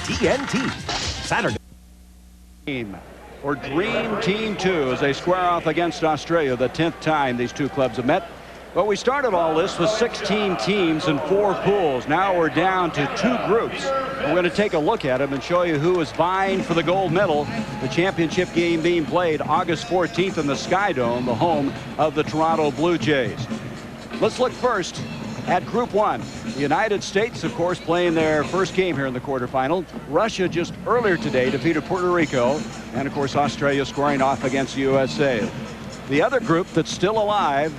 TNT. Saturday. Or Dream Team 2 as they square off against Australia, the 10th time these two clubs have met. But we started all this with 16 teams and 4 pools. Now we're down to 2 groups. We're going to take a look at them and show you who is vying for the gold medal. The championship game being played August 14th in the Sky Dome, the home of the Toronto Blue Jays. Let's look first at Group 1. The United States, of course, playing their first game here in the quarterfinal. Russia just earlier today defeated Puerto Rico. And, of course, Australia squaring off against the USA. The other group that's still alive,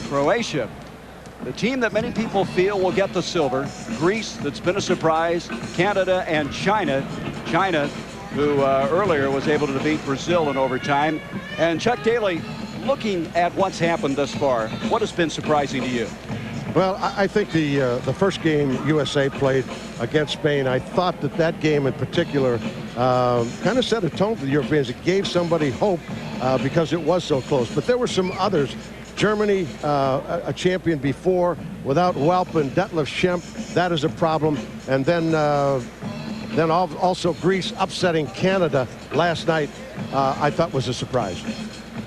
Croatia. The team that many people feel will get the silver. Greece, that's been a surprise. Canada and China. China, who earlier was able to defeat Brazil in overtime. And Chuck Daly, looking at what's happened thus far, what has been surprising to you? Well, I think the first game USA played against Spain, I thought that game in particular kind of set a tone for the Europeans. It gave somebody hope because it was so close. But there were some others. Germany, a champion before, without Welp and Detlef Schlempf, that is a problem. And then also Greece upsetting Canada last night, I thought was a surprise.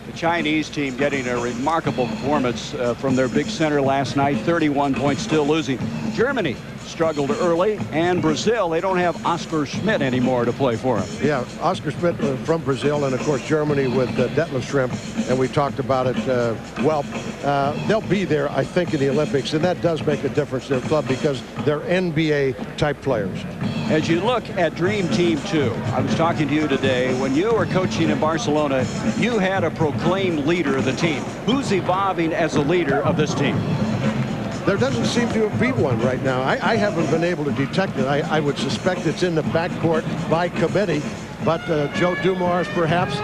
The Chinese team getting a remarkable performance from their big center last night. 31 points, still losing. Germany struggled early, and Brazil, they don't have Oscar Schmidt anymore to play for them. Yeah, Oscar Schmidt from Brazil, and of course Germany with Detlef Schlempf, and we talked about it. Well, they'll be there, I think, in the Olympics, and that does make a difference in their club because they're NBA type players. As you look at Dream Team 2, I was talking to you today. When you were coaching in Barcelona, you had a proclaimed leader of the team. Who's evolving as a leader of this team? There doesn't seem to be one right now. I haven't been able to detect it. I would suspect it's in the backcourt by committee. But Joe Dumars, perhaps,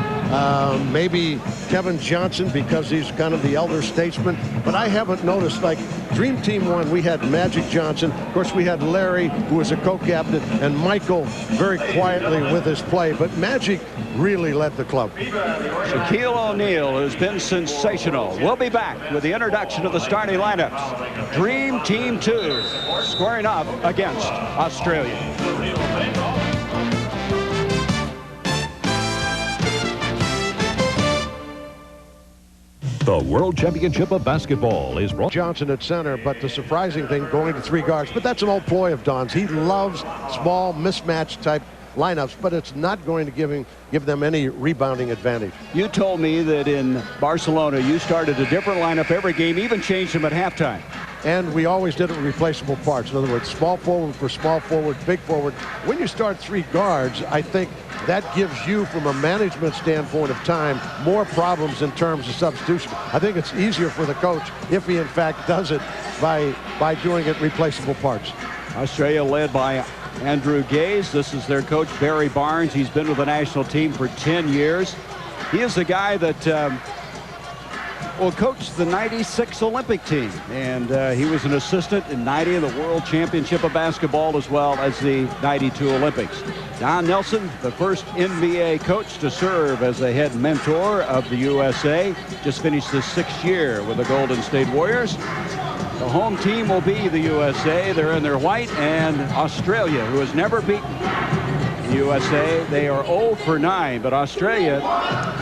maybe Kevin Johnson, because he's kind of the elder statesman. But I haven't noticed, like Dream Team 1, we had Magic Johnson. Of course, we had Larry, who was a co-captain, and Michael very quietly with his play. But Magic really led the club. Shaquille O'Neal has been sensational. We'll be back with the introduction of the starting lineups. Dream Team 2 squaring off against Australia. The World Championship of Basketball is brought. Johnson at center, but the surprising thing, going to 3 guards. But that's an old ploy of Don's. He loves small mismatch type lineups, but it's not going to give them any rebounding advantage. You told me that in Barcelona you started a different lineup every game, even changed them at halftime. And we always did it with replaceable parts. In other words, small forward for small forward, big forward. When you start 3 guards, I think that gives you, from a management standpoint of time, more problems in terms of substitution. I think it's easier for the coach if he, in fact, does it by doing it replaceable parts. Australia led by Andrew Gaze. This is their coach, Barry Barnes. He's been with the national team for 10 years. He is the guy that will coach the '96 Olympic team, and he was an assistant in '90 in the World Championship of Basketball as well as the '92 Olympics. Don Nelson, the first NBA coach to serve as the head mentor of the USA, just finished his 6th year with the Golden State Warriors. The home team will be the USA. They're in their white, and Australia, who has never beaten the USA. They are 0 for 9, but Australia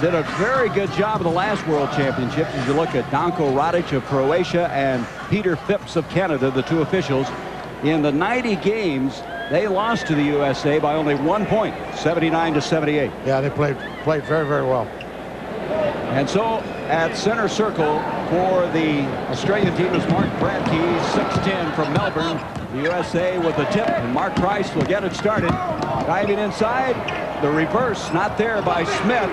did a very good job of the last World Championship. As you look at Danko Radic of Croatia and Peter Phipps of Canada, the 2 officials, in the 90 games, they lost to the USA by only 1 point, 79-78. Yeah, they played very, very well. And so at center circle for the Australian team is Mark Bradkey, 6'10" from Melbourne. The USA with the tip, and Mark Price will get it started. Diving inside, the reverse, not there by Smith.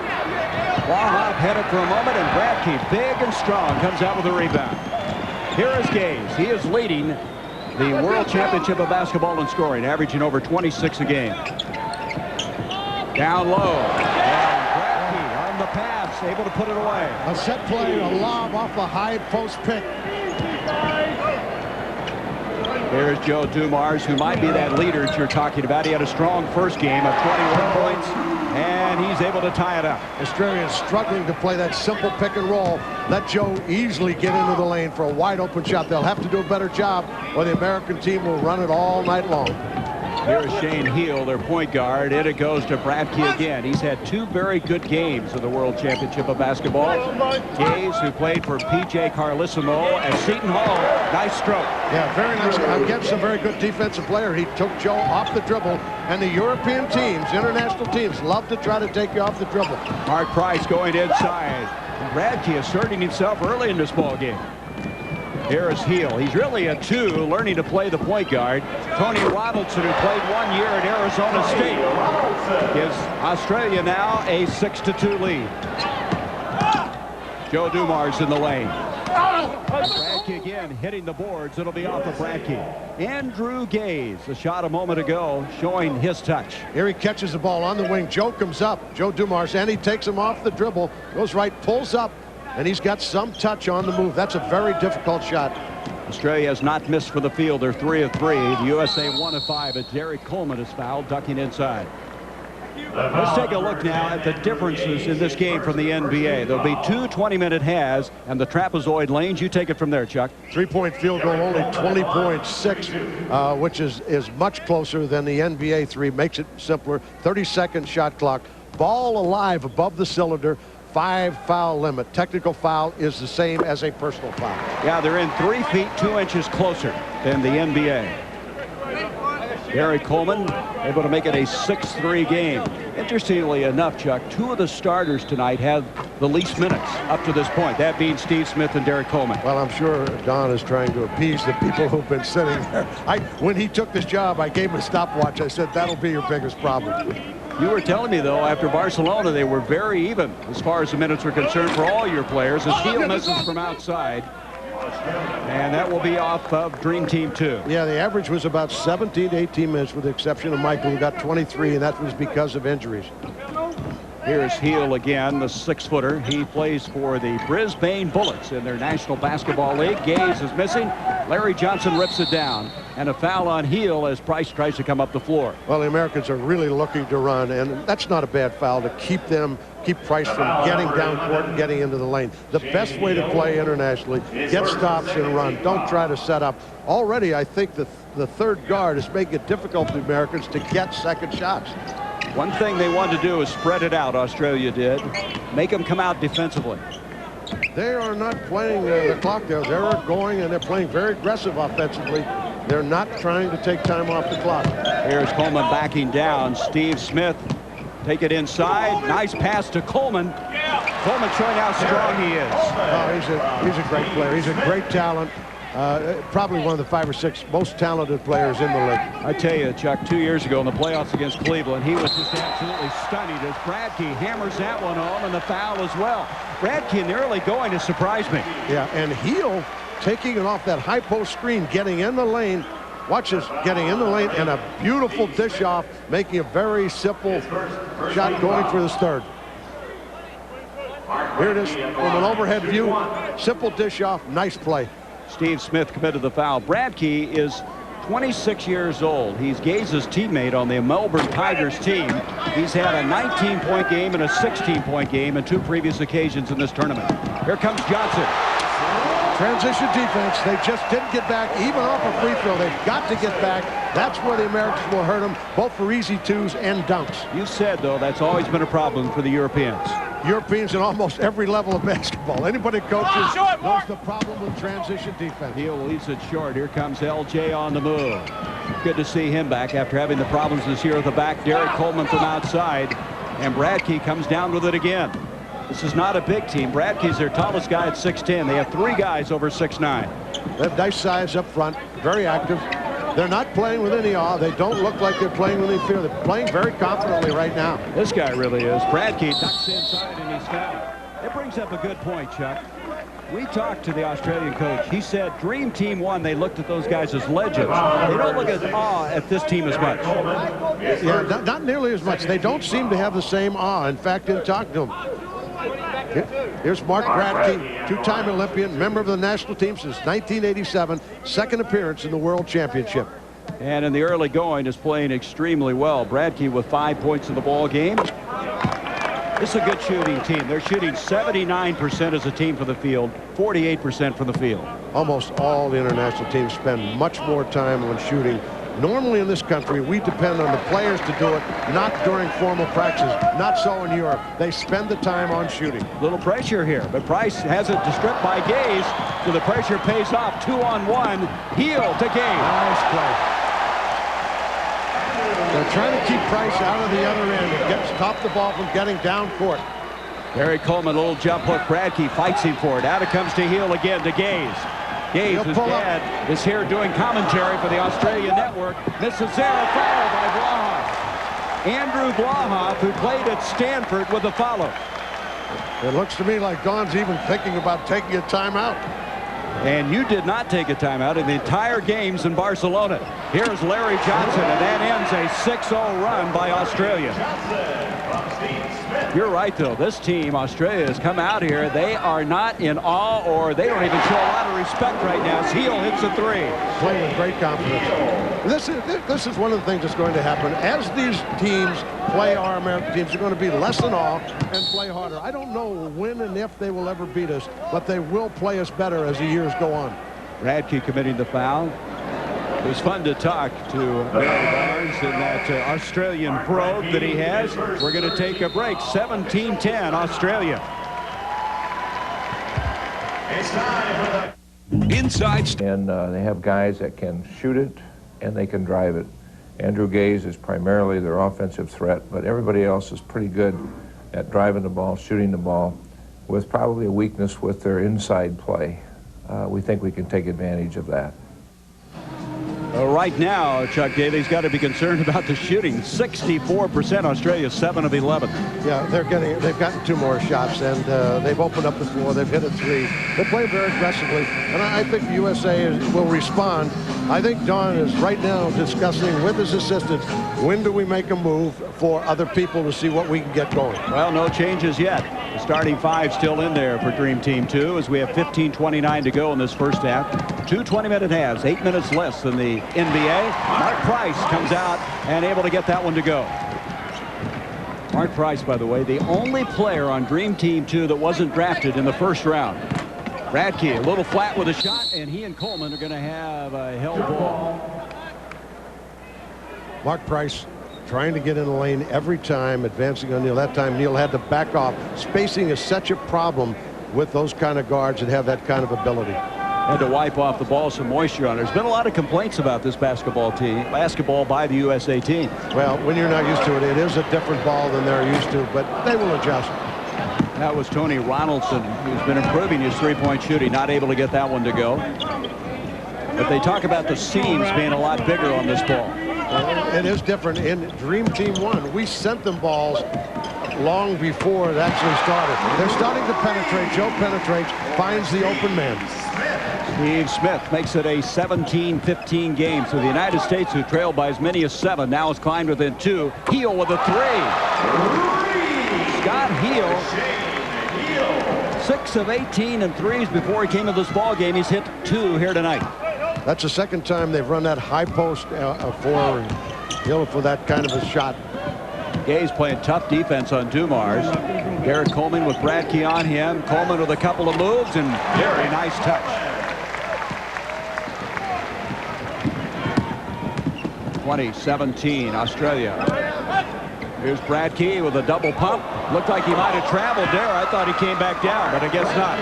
Ball hop headed for a moment, and Bradkey, big and strong, comes out with a rebound. Here is Gaze. He is leading the World Championship of Basketball in scoring, averaging over 26 a game. Down low, and Bradkey on the pass, able to put it away. A set play, a lob off the high post pick. Here's Joe Dumars, who might be that leader that you're talking about. He had a strong first game of 21 points, and he's able to tie it up. Australia is struggling to play that simple pick and roll. Let Joe easily get into the lane for a wide open shot. They'll have to do a better job, or the American team will run it all night long. Here's Shane Heel, their point guard, and it goes to Bradkey again. He's had 2 very good games in the World Championship of Basketball. Gaze, who played for P.J. Carlissimo at Seton Hall. Nice stroke. Yeah, very nice. Against a very good defensive player. He took Joe off the dribble, and the European teams, international teams, love to try to take you off the dribble. Mark Price going inside. Bradkey asserting himself early in this ball game. Here is Heel. He's really a 2, learning to play the point guard. Tony Robinson, who played 1 year at Arizona State, gives Australia now a 6-2 lead. Joe Dumars in the lane. Bradkey again hitting the boards. It'll be off of Bradkey. Andrew Gaze, a shot a moment ago, showing his touch. Here he catches the ball on the wing. Joe comes up. Joe Dumars, and he takes him off the dribble. Goes right, pulls up, and he's got some touch on the move. That's a very difficult shot. Australia has not missed for the field. They're 3 of 3. The USA 1 of 5 as Derrick Coleman is fouled, ducking inside. Let's take a look now at the differences in this game from the NBA. There'll be 2 20-minute halves and the trapezoid lanes. You take it from there, Chuck. 3-point field goal, only 20.6, which is much closer than the NBA 3. Makes it simpler. 30-second shot clock. Ball alive above the cylinder. 5-foul limit. Technical foul is the same as a personal foul. Yeah, they're in 3 feet 2 inches closer than the NBA. Derrick Coleman able to make it a 6-3 game. Interestingly enough, Chuck, 2 of the starters tonight have the least minutes up to this point. That being Steve Smith and Derrick Coleman. Well, I'm sure Don is trying to appease the people who've been sitting there. When he took this job, I gave him a stopwatch. I said, that'll be your biggest problem. You were telling me, though, after Barcelona, they were very even as far as the minutes were concerned for all your players. As Heel misses from outside. And that will be off of Dream Team 2. Yeah, the average was about 17 to 18 minutes with the exception of Michael, who got 23, and that was because of injuries. Here's Heel again, the 6-footer. He plays for the Brisbane Bullets in their National Basketball League. Gaze is missing. Larry Johnson rips it down. And a foul on Heel as Price tries to come up the floor. Well, the Americans are really looking to run, and that's not a bad foul to keep Price from getting down court and getting into the lane. The best way to play internationally, get stops and run. Don't try to set up. Already, I think the third guard is making it difficult for the Americans to get second shots. One thing they wanted to do is spread it out, Australia did. Make them come out defensively. They are not playing the clock there. They're going, and they're playing very aggressive offensively. They're not trying to take time off the clock. Here's Coleman backing down. Steve Smith take it inside. Nice pass to Coleman. Coleman showing how strong he is. Oh, he's a great player. He's a great talent. Probably one of the 5 or 6 most talented players in the league. I tell you, Chuck, 2 years ago in the playoffs against Cleveland, he was just absolutely stunning as Bradkey hammers that one home, and the foul as well. Bradkey in the early going has surprised me. Yeah, and Heel taking it off that high post screen, getting in the lane. Watch this, getting in the lane, and a beautiful dish off, making a very simple shot going for this third. Here it is from an overhead view. Simple dish off, nice play. Steve Smith committed the foul. Bradkey is 26 years old. He's Gaze's teammate on the Melbourne Tigers team. He's had a 19-point game and a 16-point game in 2 previous occasions in this tournament. Here comes Johnson. Transition defense. They just didn't get back, even off a free throw. They've got to get back. That's where the Americans will hurt them, both for easy 2s and dunks. You said, though, that's always been a problem for the Europeans. Europeans in almost every level of basketball. Anybody coaches knows the problem with transition defense. Heel leaves it short. Here comes LJ on the move. Good to see him back after having the problems this year at the back. Derrick Coleman from outside. And Bradkey comes down with it again. This is not a big team. Bradkey's their tallest guy at 6'10". They have 3 guys over 6'9". They have nice size up front. Very active. They're not playing with any awe. They don't look like they're playing with any fear. They're playing very confidently right now. This guy really is. Bradkey ducks inside and he's fouled. It brings up a good point, Chuck. We talked to the Australian coach. He said Dream Team 1, they looked at those guys as legends. They don't look at awe at this team as much. Yeah, not nearly as much. They don't seem to have the same awe. In fact, in talking to them, here's Mark Bradkey, 2-time Olympian, member of the national team since 1987, 2nd appearance in the World Championship. And in the early going is playing extremely well. Bradkey with 5 points in the ball game. This is a good shooting team. They're shooting 79% as a team for the field, 48% from the field. Almost all the international teams spend much more time on shooting Normally in this country, we depend on the players to do it, not during formal practice. Not so in Europe. They spend the time on shooting. Little pressure here, but Price has it stripped by Gaze, so the pressure pays off. 2-on-1. Heel to Gaze. Nice play. They're trying to keep Price out of the other end. It stop the ball from getting down court. Derrick Coleman, a little jump hook. Bradkey fights him for it. Out it comes to Heel again to Gaze. Gaze, his dad, is here doing commentary for the Australian network. Misses there, foul by Blahoff. Andrew Blahoff, who played at Stanford, with a follow. It looks to me like Don's even thinking about taking a timeout. And you did not take a timeout in the entire games in Barcelona. Here's Larry Johnson, and that ends a 6-0 run by Australia. You're right, though. This team, Australia, has come out here. They are not in awe, or they don't even show a lot of respect right now. As Heel hits a three. Playing with great confidence. This is one of the things that's going to happen. As these teams play our American teams, they're going to be less in awe and play harder. I don't know when and if they will ever beat us, but they will play us better as the years go on. Bradkey committing the foul. It was fun to talk to Dumars in that Australian brogue that he has. We're going to take a break. 17-10 Australia. Inside. And they have guys that can shoot it and they can drive it. Andrew Gaze is primarily their offensive threat, but everybody else is pretty good at driving the ball, shooting the ball, with probably a weakness with their inside play. We think we can take advantage of that. Right now, Chuck Daly's got to be concerned about the shooting. 64% Australia, 7 of 11. Yeah, they've gotten 2 more shots, and they've opened up the floor. They've hit a 3. They play very aggressively, and I think the USA will respond. I think Don is right now discussing with his assistants, when do we make a move for other people to see what we can get going. Well, no changes yet. The starting 5 still in there for Dream Team 2 as we have 15:29 to go in this first half. 2 20-minute halves, 8 minutes less than the NBA. Mark Price comes out and able to get that one to go. Mark Price, by the way, the only player on Dream Team 2 that wasn't drafted in the first round. Bradkey a little flat with a shot, and he and Coleman are going to have a hell ball. Mark Price trying to get in the lane every time, advancing on Neal. That time Neal had to back off. Spacing is such a problem with those kind of guards that have that kind of ability. Had to wipe off the ball, some moisture on it. There's been a lot of complaints about this basketball by the USA team. Well, when you're not used to it, it is a different ball than they're used to, but they will adjust. That was Tony Ronaldson, who's been improving his three-point shooting, not able to get that one to go. But they talk about the seams being a lot bigger on this ball. It is different. In Dream Team 1, we sent them balls long before it actually started. They're starting to penetrate. Joe penetrates, finds the open man. Steve Smith makes it a 17-15 game. So the United States, who trailed by as many as 7, now has climbed within 2. Heel with a 3. Scott Heel, 6 of 18 and threes before he came into this ball game. He's hit 2 here tonight. That's the second time they've run that high post for Hill for that kind of a shot. Gay's playing tough defense on Dumars. Derrick Coleman with Bradkey on him. Coleman with a couple of moves and very nice touch. 20-17 Australia. Here's Bradkey with a double pump. Looked like he might have traveled there. I thought he came back down, but I guess not.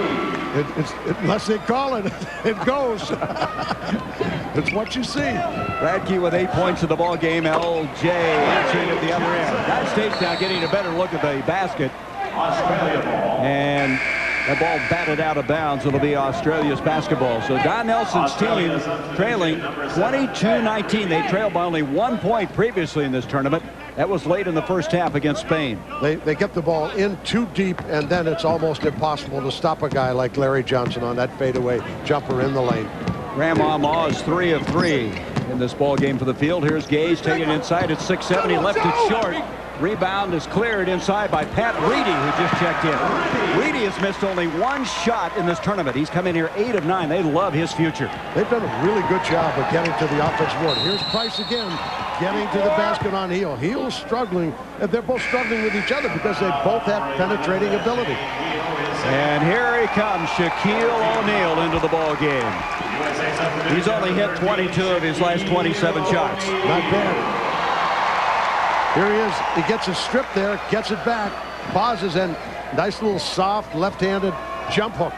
Unless they call it, it goes. It's what you see. Bradkey with 8 points in the ball game. LJ answering at the other end. United States now getting a better look at the basket. And the ball batted out of bounds. It'll be Australia's basketball. So Don Nelson's team trailing 22-19. They trailed by only 1 point previously in this tournament. That was late in the first half against Spain. They get the ball in too deep, and then it's almost impossible to stop a guy like Larry Johnson on that fadeaway jumper in the lane. Grandma Ma's 3 of 3 in this ball game for the field. Here's Gage taking it inside at 6'7". He left it short. Rebound is cleared inside by Pat Reedy, who just checked in. Reedy has missed only 1 shot in this tournament. He's come in here 8 of 9. They love his future. They've done a really good job of getting to the offensive board. Here's Price again, getting to the basket on Heel. Heel's struggling. They're both struggling with each other because they both have penetrating ability. And here he comes, Shaquille O'Neal into the ball game. He's only hit 22 of his last 27 shots. Not bad. Here he is. He gets a strip there, gets it back, pauses, and nice little soft left-handed jump hook.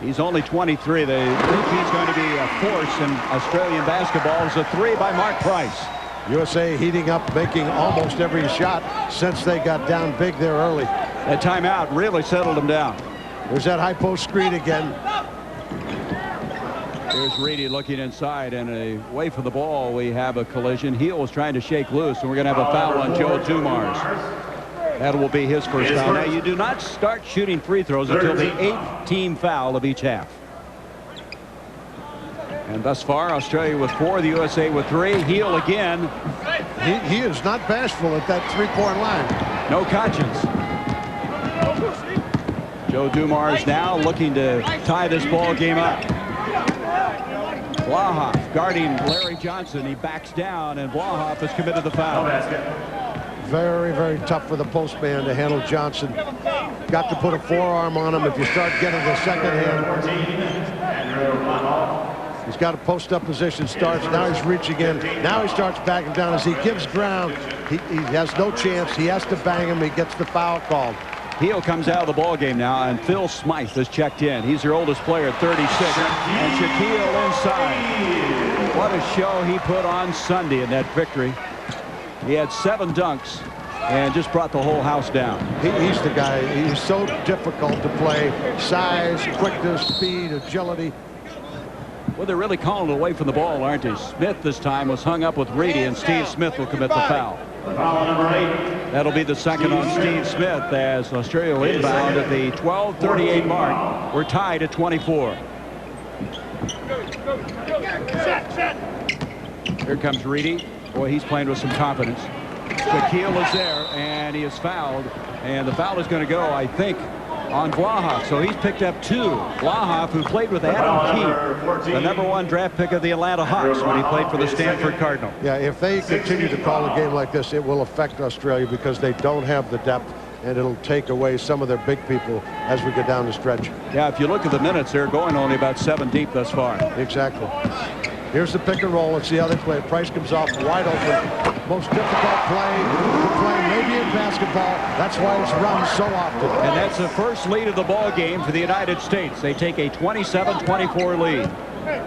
He's only 23. They think he's going to be a force in Australian basketball. It's a 3 by Mark Price. USA heating up, making almost every shot since they got down big there early. That timeout really settled them down. There's that high post screen again. Here's Reggie looking inside, and away from the ball, we have a collision. Heel was trying to shake loose, and we're going to have a foul on Joe Dumars. That will be his first foul. Now, you do not start shooting free throws until the 8th team foul of each half. And thus far, Australia with 4, the USA with 3. Heel again. He is not bashful at that three-point line. No conscience. Joe Dumars now looking to tie this ball game up. Blahoff guarding Larry Johnson. He backs down, and Blahoff has committed the foul. Very, very tough for the postman to handle Johnson. Got to put a forearm on him if you start getting the second hand. He's got a post-up position, starts. Now he's reaching in. Now he starts backing down. As he gives ground, he has no chance. He has to bang him. He gets the foul called. Heel comes out of the ball game now, and Phil Smythe has checked in. He's your oldest player, 36. And Shaquille inside. What a show he put on Sunday in that victory. He had 7 dunks and just brought the whole house down. He's the guy. He's so difficult to play. Size, quickness, speed, agility. Well, they're really calling it away from the ball, aren't they? Smith this time was hung up with Reggie, and Steve Smith will commit the foul. That'll be the second on Steve Smith as Australia will inbound at the 12:38 mark. We're tied at 24. Here comes Reggie. Boy, he's playing with some confidence. Shaquille is there, and he is fouled. And the foul is going to go, I think, on Blahoff. So he's picked up 2. Blahoff, who played with Adam Keefe, the #1 draft pick of the Atlanta Hawks when he played for the Stanford Cardinal. Yeah, if they continue to call a game like this, it will affect Australia because they don't have the depth, and it'll take away some of their big people as we get down the stretch. Yeah, if you look at the minutes, they're going only about 7 deep thus far. Exactly. Here's the pick and roll. Let's see how they play. Price comes off wide open. Most difficult play to play maybe in basketball. That's why it's run so often. And that's the first lead of the ball game for the United States. They take a 27-24 lead.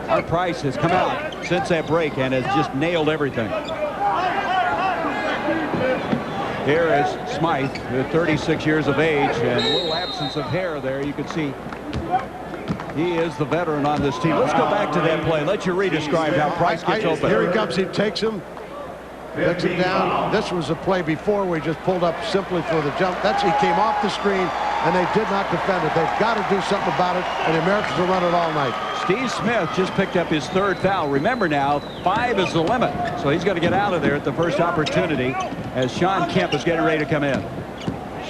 Our Price has come out since that break and has just nailed everything. Here is Smythe, with 36 years of age, and a little absence of hair there. You can see he is the veteran on this team. Let's go back to that play. Let you re-describe how Price gets open. Here he comes. He takes him. Picks him down. This was a play before we just pulled up simply for the jump. He came off the screen, and they did not defend it. They've got to do something about it, and the Americans will run it all night. Steve Smith just picked up his 3rd foul. Remember now, 5 is the limit. So he's got to get out of there at the first opportunity as Shawn Kemp is getting ready to come in.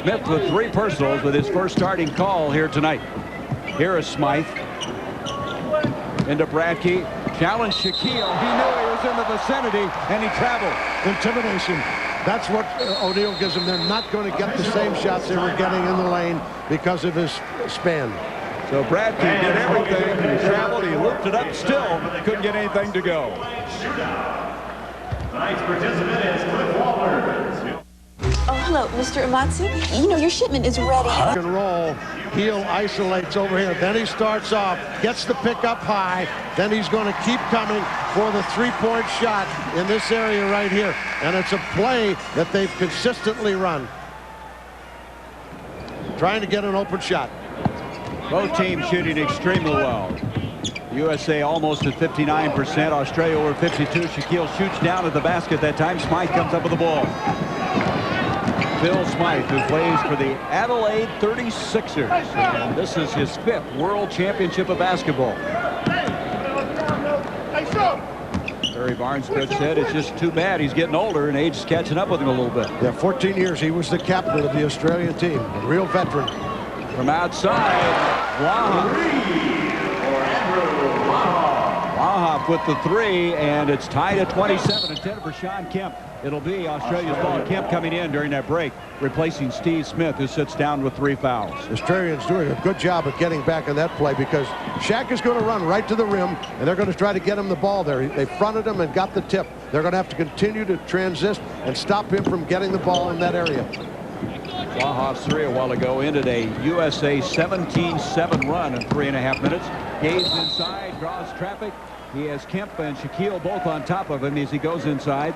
Smith with 3 personals with his first starting call here tonight. Here is Smythe. Into Bradkey. Challenge Shaquille. He knew he was in the vicinity, and he traveled. Intimidation. That's what O'Neal gives them. They're not going to get the same shots they were getting in the lane because of his span. So Bradkey did everything. He traveled. He looped it up. Still couldn't get anything to go. Tonight's participant is Cliff Walker. Oh, hello, Mr. Amatsu. You know, your shipment is ready. Pick and roll. Heel isolates over here. Then he starts off, gets the pick up high. Then he's going to keep coming for the three-point shot in this area right here. And it's a play that they've consistently run. Trying to get an open shot. Both teams shooting extremely well. USA almost at 59%. Australia over 52. Shaquille shoots down at the basket that time. Smythe comes up with the ball. Phil Smythe, who plays for the Adelaide 36ers. And this is his 5th World Championship of basketball. Barry Barnes, coach, said it's just too bad he's getting older and age is catching up with him a little bit. Yeah, 14 years. He was the captain of the Australian team. A real veteran. From outside, Blahoff off with the three, and it's tied at 27, intended for Shawn Kemp. It'll be Australia's ball. Kemp coming in during that break, replacing Steve Smith, who sits down with 3 fouls. Australians doing a good job of getting back on that play because Shaq is going to run right to the rim, and they're going to try to get him the ball there. They fronted him and got the tip. They're going to have to continue to transist and stop him from getting the ball in that area. Blahoff's three a while ago ended a USA 17-7 run in 3.5 minutes. Gaze inside, draws traffic. He has Kemp and Shaquille both on top of him as he goes inside.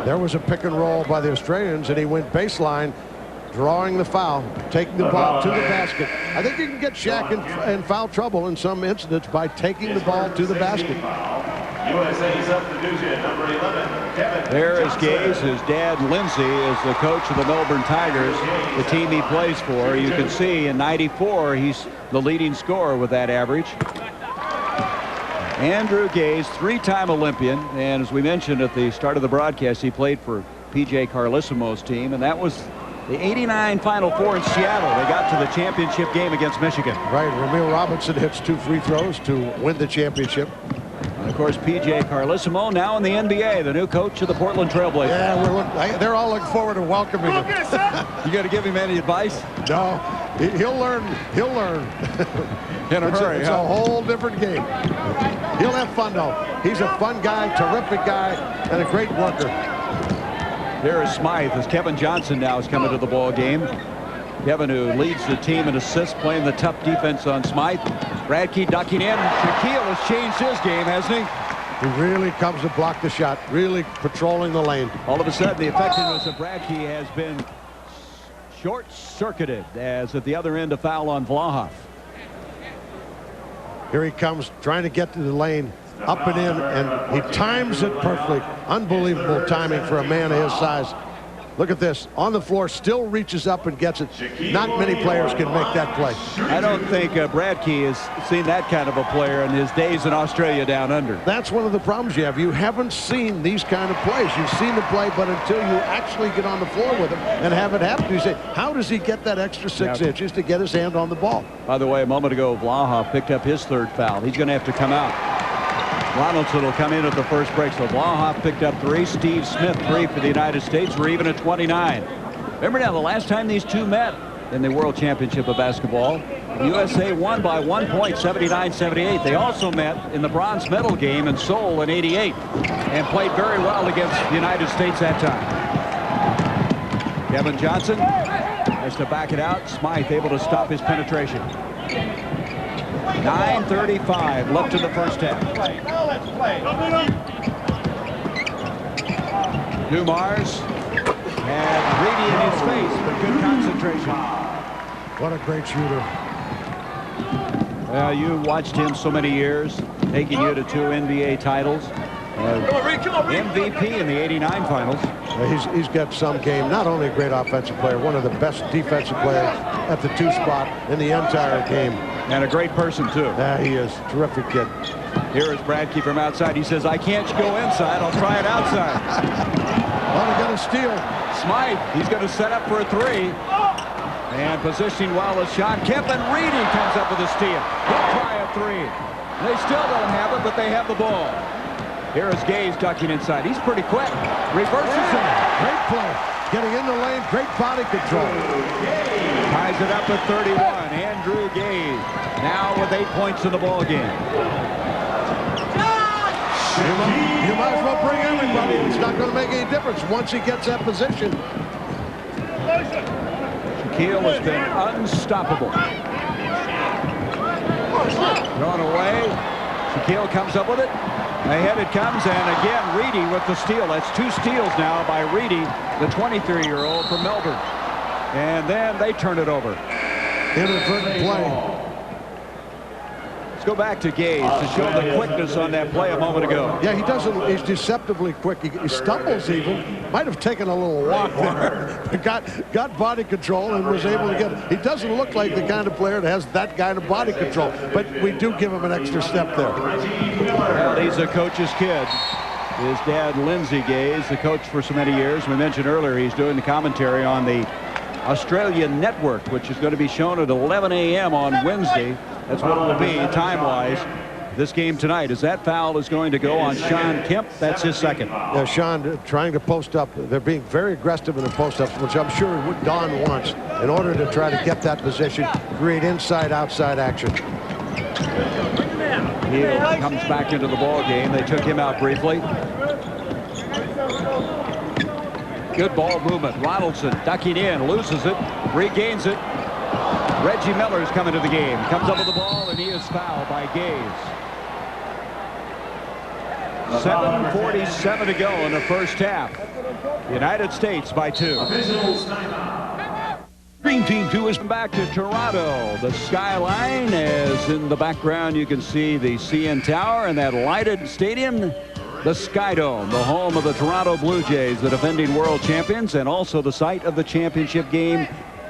There was a pick and roll by the Australians, and he went baseline, drawing the foul, taking the ball to the basket. I think you can get Shaq in foul trouble in some incidents by taking the ball to the basket. USA substitution, number 11, Kevin. There is Gaze. His dad, Lindsay, is the coach of the Melbourne Tigers, the team he plays for. You can see in '94, he's the leading scorer with that average. Andrew Gaze, 3-time Olympian, and as we mentioned at the start of the broadcast, he played for P.J. Carlesimo's team, and that was the '89 Final Four in Seattle. They got to the championship game against Michigan. Right, Ramil Robinson hits 2 free throws to win the championship. And of course, P.J. Carlesimo now in the NBA, the new coach of the Portland Trailblazers. Yeah, they're all looking forward to welcoming him. You got to give him any advice? No, he'll learn. He'll learn. In a hurry, it's a whole different game. He'll have fun, though. He's a fun guy, terrific guy, and a great worker. Here is Smythe as Kevin Johnson now is coming to the ball game. Kevin, who leads the team in assists, playing the tough defense on Smythe. Bradkey ducking in. Shaquille has changed his game, hasn't he? He really comes to block the shot, really patrolling the lane. All of a sudden, the effectiveness of Bradkey has been short-circuited as at the other end a foul on Vlahoff. Here he comes trying to get to the lane, up and in, and he times it perfectly. Unbelievable timing for a man of his size. Look at this. On the floor, still reaches up and gets it. Not many players can make that play. I don't think Bradkey has seen that kind of a player in his days in Australia down under. That's one of the problems you have. You haven't seen these kind of plays. You've seen the play, but until you actually get on the floor with him and have it happen, you say, how does he get that extra 6 inches to get his hand on the ball? By the way, a moment ago, Vlahoff picked up his 3rd foul. He's going to have to come out. Ronaldson will come in at the first break. So Vlahoff picked up 3. Steve Smith 3 for the United States. We're even at 29. Remember now, the last time these two met in the World Championship of Basketball, USA won by 1 point, 79-78. They also met in the bronze medal game in Seoul in '88 and played very well against the United States that time. Kevin Johnson has to back it out. Smythe able to stop his penetration. 9:35 left in the first half. Dumars had Reggie in his face, but good concentration. What a great shooter. Well, you watched him so many years, taking you to 2 NBA titles. MVP in the '89 finals. He's got some game. Not only a great offensive player, one of the best defensive players at the 2 spot in the entire game. And a great person, too. Yeah, he is. Terrific kid. Here is Bradkey from outside. He says, I can't go inside. I'll try it outside. Well, he got a steal. Smythe, he's going to set up for a 3. And positioning well is Shawn. Kemp and Reggie comes up with a steal. He'll try a 3. They still don't have it, but they have the ball. Here is Gaze ducking inside. He's pretty quick. Reverses him. Great play. Getting in the lane. Great body control. Ties it up at 31. Andrew Gaze now with 8 points in the ball game. You might as well bring everybody. It's not going to make any difference once he gets that position. Shaquille has been unstoppable. Thrown away. Shaquille comes up with it. Ahead it comes, and again, Reggie with the steal. That's 2 steals now by Reggie, the 23-year-old from Melbourne. And then they turn it over. Inadvertent play. Let's go back to Gaze to show the quickness on that play a moment ago. Yeah, he doesn't. He's deceptively quick. He stumbles even. Might have taken a little walk there. But got body control and was able to get it. He doesn't look like the kind of player that has that kind of body control. But we do give him an extra step there. Well, he's a coach's kid. His dad, Lindsay Gaze, the coach for so many years. We mentioned earlier he's doing the commentary on the Australian Network, which is going to be shown at 11 a.m. on Wednesday. That's what it will be time-wise. this game tonight, as that foul is going to go on Shawn Kemp. That's his second. Yeah, Shawn trying to post up. They're being very aggressive in the post-ups, which I'm sure what Don wants in order to try to get that position, create inside-outside action. He comes back into the ball game. They took him out briefly. Good ball movement. Ronaldson ducking in, loses it, regains it. Reggie Miller's coming to the game. Comes up with the ball, and he is fouled by Gaze. 7:47 to go in the first half. United States by 2. Dream Team 2 is back to Toronto. The skyline, as in the background you can see the CN Tower and that lighted stadium, the Sky Dome, the home of the Toronto Blue Jays, the defending world champions, and also the site of the championship game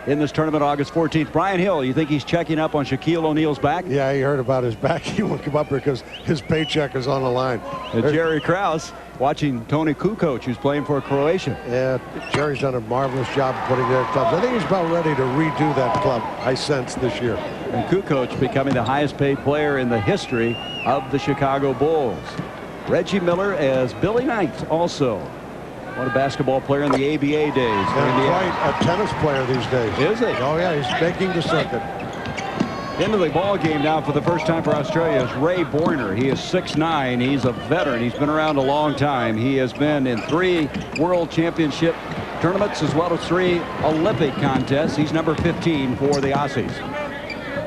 in this tournament August 14th. Brian Hill, you think he's checking up on Shaquille O'Neal's back? Yeah, he heard about his back. He won't come up here because his paycheck is on the line. And Jerry Krause watching Tony Kukoc, who's playing for Croatia. Yeah, Jerry's done a marvelous job putting their clubs. I think he's about ready to redo that club, I sense, this year. And Kukoc becoming the highest paid player in the history of the Chicago Bulls. Reggie Miller as Billy Knight also. What a basketball player in the ABA days. And quite a tennis player these days. Is he? Oh, yeah, he's making the circuit. Into the ball game now for the first time for Australia is Ray Boyner. He is 6'9". He's a veteran. He's been around a long time. He has been in 3 World Championship tournaments as well as 3 Olympic contests. He's number 15 for the Aussies.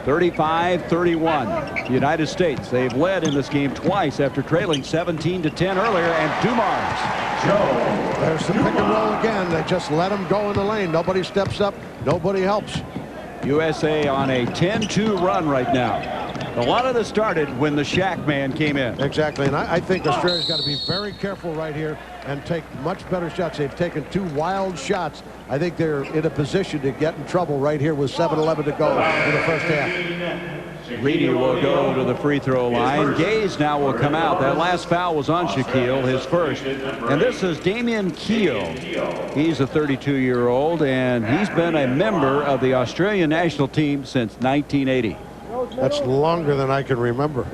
35-31. The United States, they've led in this game twice after trailing 17-10 earlier, and Dumars. There's the pick and roll again. They just let him go in the lane. Nobody steps up. Nobody helps. USA on a 10-2 run right now. A lot of this started when the Shaq man came in. Exactly, and I think Australia's got to be very careful right here and take much better shots. They've taken 2 wild shots. I think they're in a position to get in trouble right here with 7:11 to go in the first half. Reedy will go to the free throw line. Gaze now will come out. That last foul was on Shaquille, his first. And this is Damian Keogh. He's a 32-year-old, and he's been a member of the Australian national team since 1980. That's longer than I can remember.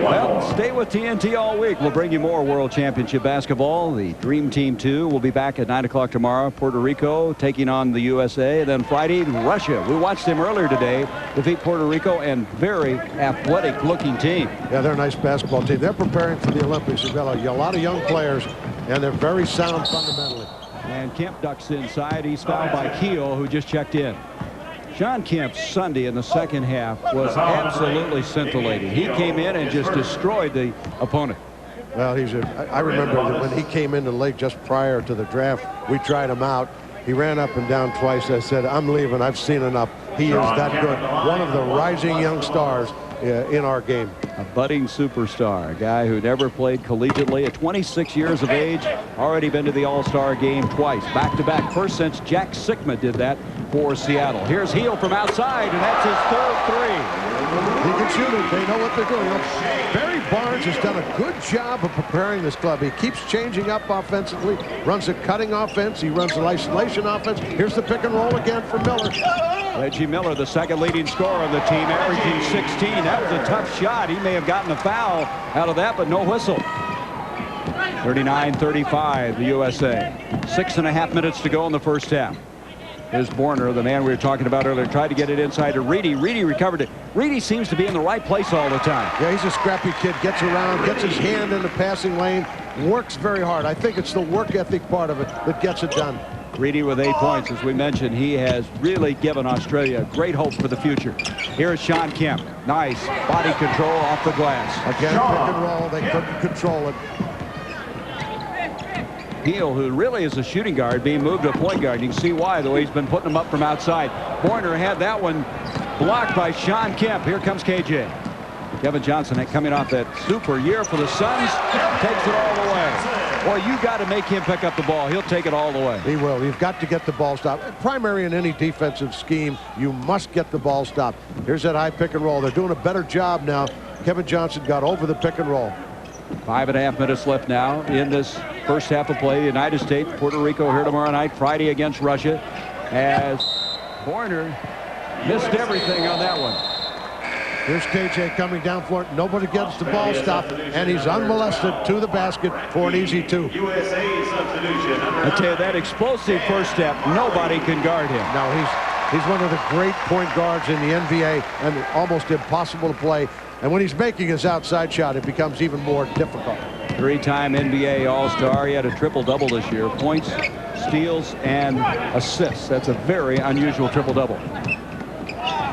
Well, stay with TNT all week. We'll bring you more World Championship basketball. The Dream Team 2 will be back at 9 o'clock tomorrow. Puerto Rico taking on the USA. And then Friday, Russia. We watched them earlier today defeat Puerto Rico, and very athletic-looking team. Yeah, they're a nice basketball team. They're preparing for the Olympics. They've got a lot of young players, and they're very sound fundamentally. And Kemp ducks inside. He's fouled by Keogh, who just checked in. Shawn Kemp Sunday in the second half was absolutely scintillating. He came in and just destroyed the opponent. Well, I remember that when he came into the league just prior to the draft, we tried him out. He ran up and down twice. I said, I'm leaving. I've seen enough. He is that good. One of the rising young stars in our game. A budding superstar, a guy who never played collegiately at 26 years of age, already been to the All-Star game twice, back-to-back, first since Jack Sikma did that for Seattle. Here's Heel from outside, and that's his third 3. He can shoot it. They know what they're doing. Barry Barnes has done a good job of preparing this club. He keeps changing up offensively, runs a cutting offense. He runs an isolation offense. Here's the pick and roll again for Miller. Reggie Miller, the second leading scorer on the team, averaging 16. That was a tough shot. He may have gotten a foul out of that, but no whistle. 39-35, the USA. 6.5 minutes to go in the first half. Here's Boyner, the man we were talking about earlier, tried to get it inside to Reedy. Reedy recovered it. Reedy seems to be in the right place all the time. Yeah, he's a scrappy kid. Gets around, gets his hand in the passing lane, works very hard. I think it's the work ethic part of it that gets it done. Reedy with 8 points. As we mentioned, he has really given Australia great hope for the future. Here's Shawn Kemp. Nice body control off the glass. Again, pick and roll. They couldn't control it. Heel, who really is a shooting guard, being moved to a point guard. You can see why, the way he's been putting them up from outside. Boyner had that one blocked by Shawn Kemp. Here comes KJ. Kevin Johnson coming off that super year for the Suns. Takes it all the way. Boy, you got to make him pick up the ball. He'll take it all the way. He will. You've got to get the ball stopped. Primary in any defensive scheme, you must get the ball stopped. Here's that high pick and roll. They're doing a better job now. Kevin Johnson got over the pick and roll. 5.5 minutes left now in this first half of play. United States, Puerto Rico here tomorrow night, Friday against Russia, as Boyner missed everything on that one. Here's KJ coming down for it. Nobody gets the ball stopped, and he's unmolested to the basket for an easy 2. USA substitution. I tell you, that explosive first step, nobody can guard him. No, he's one of the great point guards in the NBA, and almost impossible to play. And when he's making his outside shot, it becomes even more difficult. 3-time NBA All-Star. He had a triple-double this year. Points, steals, and assists. That's a very unusual triple-double.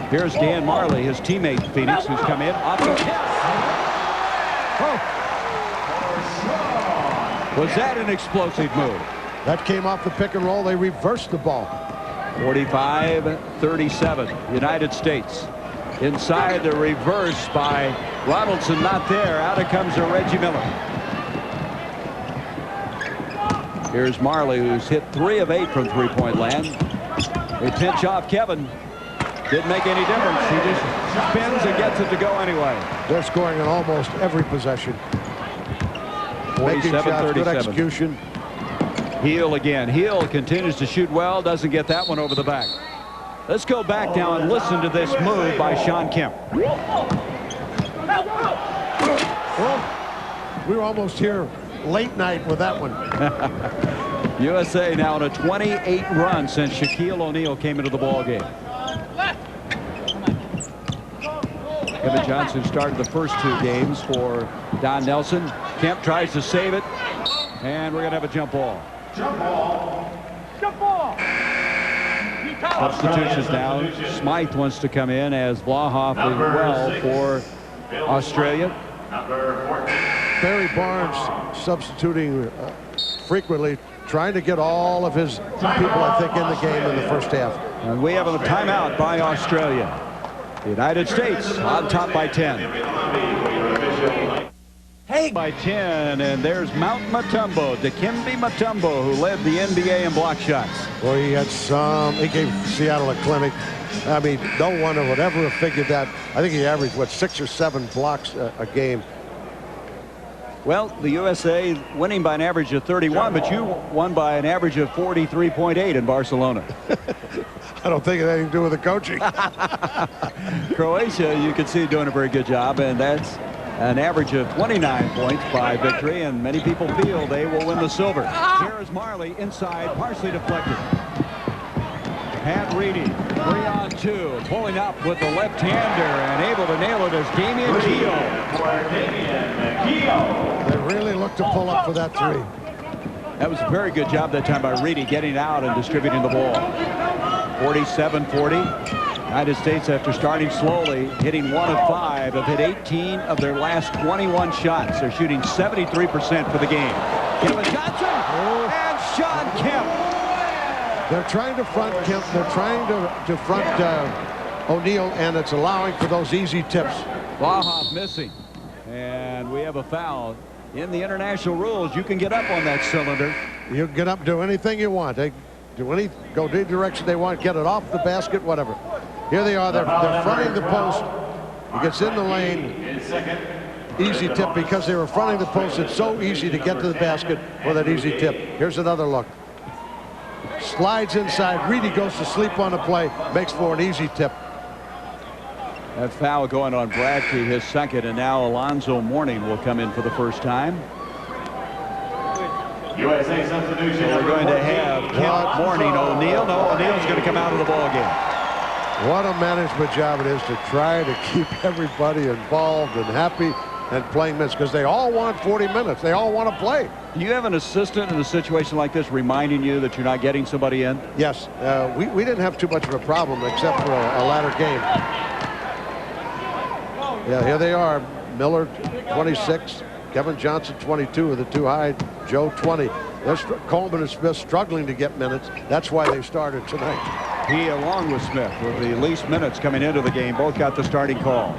Here's Dan Marley, his teammate Phoenix, who's come in off the tip. Oh. Was that an explosive move? That came off the pick and roll. They reversed the ball. 45-37, United States. Inside the reverse by Ronaldson, not there. Out comes a Reggie Miller. Here's Marley, who's hit 3 of 8 from three-point land. They pinch off Kevin. Didn't make any difference. He just spins and gets it to go anyway. They're scoring on almost every possession. Making shots, good execution. Heel again. Heel continues to shoot well. Doesn't get that one over the back. Let's go back now and listen to this move by Shawn Kemp. Well, we were almost here late night with that one. USA now on a 28 run since Shaquille O'Neal came into the ball game. Kevin Johnson started the first 2 games for Don Nelson. Kemp tries to save it, and we're going to have a jump ball. Jump ball. Jump ball. Substitutions now. Smythe wants to come in as Vlahoff as well for Australia. Number 14. Barry Barnes substituting frequently, trying to get all of his people, I think, in the game in the first half. And we have a timeout by Australia. The United States on top by 10. Hey, by 10, and there's Mount Mutombo, Dikembe Mutombo, who led the NBA in block shots. Well, he gave Seattle a clinic. I mean, no one would ever have figured that. I think he averaged, what, 6 or 7 blocks a game. Well, the USA winning by an average of 31, but you won by an average of 43.8 in Barcelona. I don't think it had anything to do with the coaching. Croatia, you can see, doing a very good job, and that's an average of 29 points by victory, and many people feel they will win the silver. Here is Marley inside, partially deflected. Pat Reedy, 3-on-2, pulling up with the left-hander and able to nail it as Damian Keough. They really looked to pull up for that 3. That was a very good job that time by Reedy, getting out and distributing the ball. 47-40. United States, after starting slowly, hitting 1 of 5, have hit 18 of their last 21 shots. They're shooting 73% for the game. Kevin Johnson and Shawn Kemp. They're trying to front Kemp. They're trying to front O'Neal, and it's allowing for those easy tips. Vlahoff missing. And we have a foul. In the international rules, you can get up on that cylinder. You can get up, do anything you want. They go any direction they want, get it off the basket, whatever. Here they are. They're fronting the post. He gets in the lane. Easy tip because they were fronting the post. It's so easy to get to the basket for that easy tip. Here's another look. Slides inside. Reedy goes to sleep on the play. Makes for an easy tip. That foul going on Bradley, his second, and now Alonzo Mourning will come in for the first time. USA substitution. So we're going to have Kemp, Mourning, O'Neal. No, O'Neal's going to come out of the ball game. What a management job it is to try to keep everybody involved and happy and playing minutes, because they all want 40 minutes. They all want to play. Do you have an assistant in a situation like this reminding you that you're not getting somebody in? Yes. We didn't have too much of a problem except for a latter game. Yeah, here they are. Miller, 26. Kevin Johnson, 22 with the 2 high. Joe, 20. Coleman and Smith struggling to get minutes. That's why they started tonight. He, along with Smith, with the least minutes coming into the game, both got the starting call.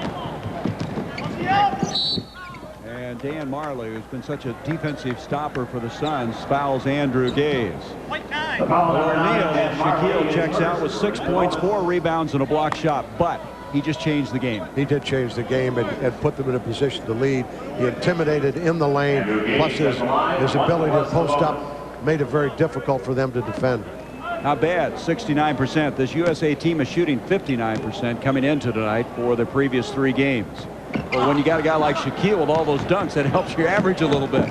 And Dan Marley, who's been such a defensive stopper for the Suns, fouls Andrew Gaze. O'Neal, Shaquille checks out with 6 points, 4 rebounds, and a block shot, but he just changed the game. He did change the game and put them in a position to lead. He intimidated in the lane, plus his ability to post up made it very difficult for them to defend. Not bad, 69%. This USA team is shooting 59% coming into tonight for the previous 3 games. But when you got a guy like Shaquille with all those dunks, that helps your average a little bit,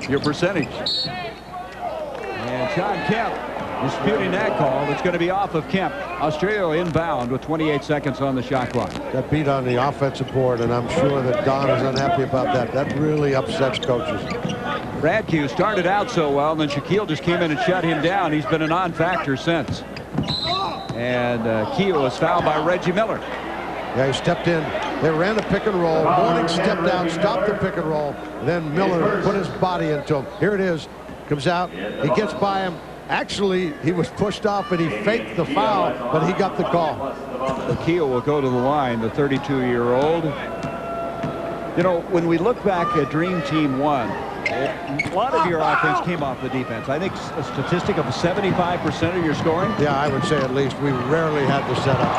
your percentage. And Shawn Kemp disputing that call. It's going to be off of Kemp. Australia inbound with 28 seconds on the shot clock. Got beat on the offensive board, and I'm sure that Don is unhappy about that. That really upsets coaches. Radke, who started out so well, and then Shaquille just came in and shut him down. He's been a non-factor since. And Keogh was fouled by Reggie Miller. Yeah, he stepped in. They ran the pick and roll. Mourning stepped out, stopped the pick and roll. Then Miller put his body into him. Here it is. Comes out. He gets by him. Actually, he was pushed off, and he faked the foul, but he got the call. Keogh will go to the line, the 32-year-old. You know, when we look back at Dream Team 1, a lot of your offense came off the defense. I think a statistic of 75% of your scoring. Yeah, I would say at least. We rarely had to set up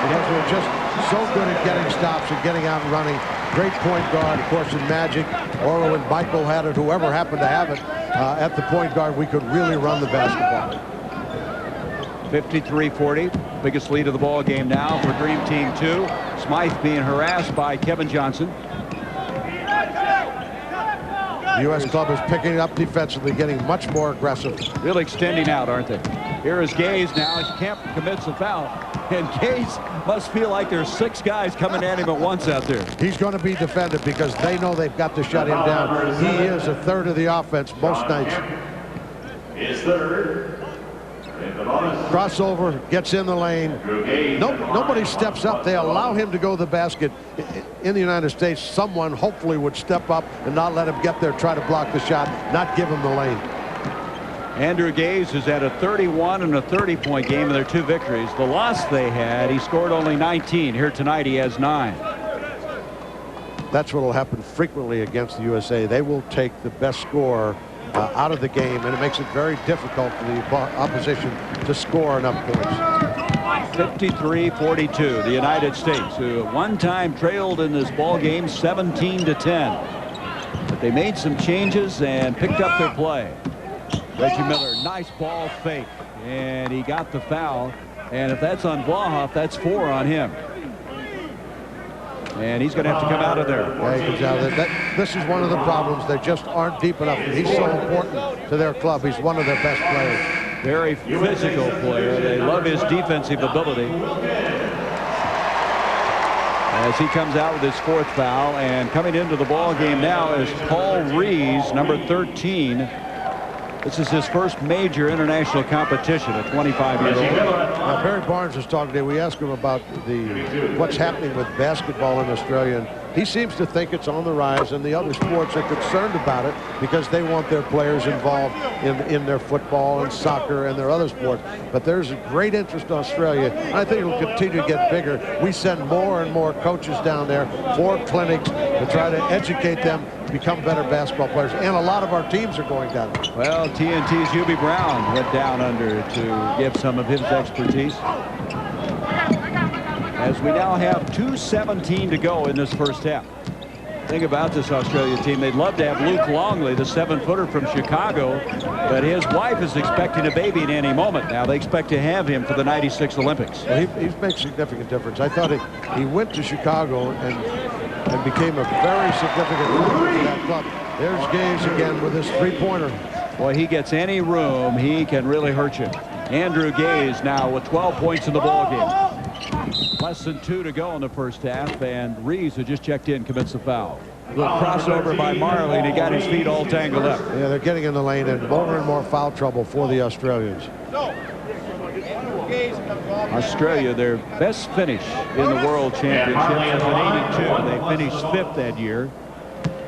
because we were just so good at getting stops and getting out and running. Great point guard, of course, in Magic. Oro and Michael had it. Whoever happened to have it at the point guard, we could really run the basketball. 53-40, biggest lead of the ball game now for Dream Team 2. Smythe being harassed by Kevin Johnson. The U.S. club is picking up defensively, getting much more aggressive. Really extending out, aren't they? Here is Gaze now as Kemp commits a foul. And Gaze must feel like there's 6 guys coming at him at once out there. He's going to be defended because they know they've got to shut him down. He is a third of the offense most nights. His third. Crossover, gets in the lane. Nobody steps up. They allow him to go to the basket. In the United States, someone hopefully would step up and not let him get there, try to block the shot, not give him the lane. Andrew Gaze has had a 31 and a 30-point game in their 2 victories. The loss they had, he scored only 19. Here tonight, he has 9. That's what will happen frequently against the USA. They will take the best scorer out of the game, and it makes it very difficult for the opposition to score enough points. 53-42, the United States, who at one time trailed in this ball game 17-10. But they made some changes and picked up their play. Reggie Miller, nice ball fake, and he got the foul. And if that's on Vlahoff, that's 4 on him. And he's going to have to come out of there. Yeah, he comes out of there. This is one of the problems. They just aren't deep enough. He's so important to their club. He's one of their best players. Very physical player. They love his defensive ability. As he comes out with his 4th foul, and coming into the ball game now is Paul Rees, number 13. This is his first major international competition, a 25-year-old. Now, Barry Barnes was talking today. We asked him about what's happening with basketball in Australia, and he seems to think it's on the rise, and the other sports are concerned about it because they want their players involved in their football and soccer and their other sports. But there's a great interest in Australia, and I think it will continue to get bigger. We send more and more coaches down there for clinics to try to educate them to become better basketball players, and a lot of our teams are going down there. Well, TNT's Hubie Brown went down under to give some of his expertise. As we now have 2:17 to go in this first half. Thing about this Australia team, they'd love to have Luke Longley, the 7-footer from Chicago, but his wife is expecting a baby in any moment now. They expect to have him for the '96 Olympics. Well, he's made a significant difference. I thought he went to Chicago and became a very significant member of that club. There's Gaze again with his 3-pointer. Boy, he gets any room, he can really hurt you. Andrew Gaze now with 12 points in the ball game. Less than 2 to go in the first half, and Rees, who just checked in, commits the foul. Little crossover by Majerle, and he got his feet all tangled up. Yeah, they're getting in the lane, and more foul trouble for the Australians. Australia, their best finish in the World Championships was in '82. They finished 5th that year.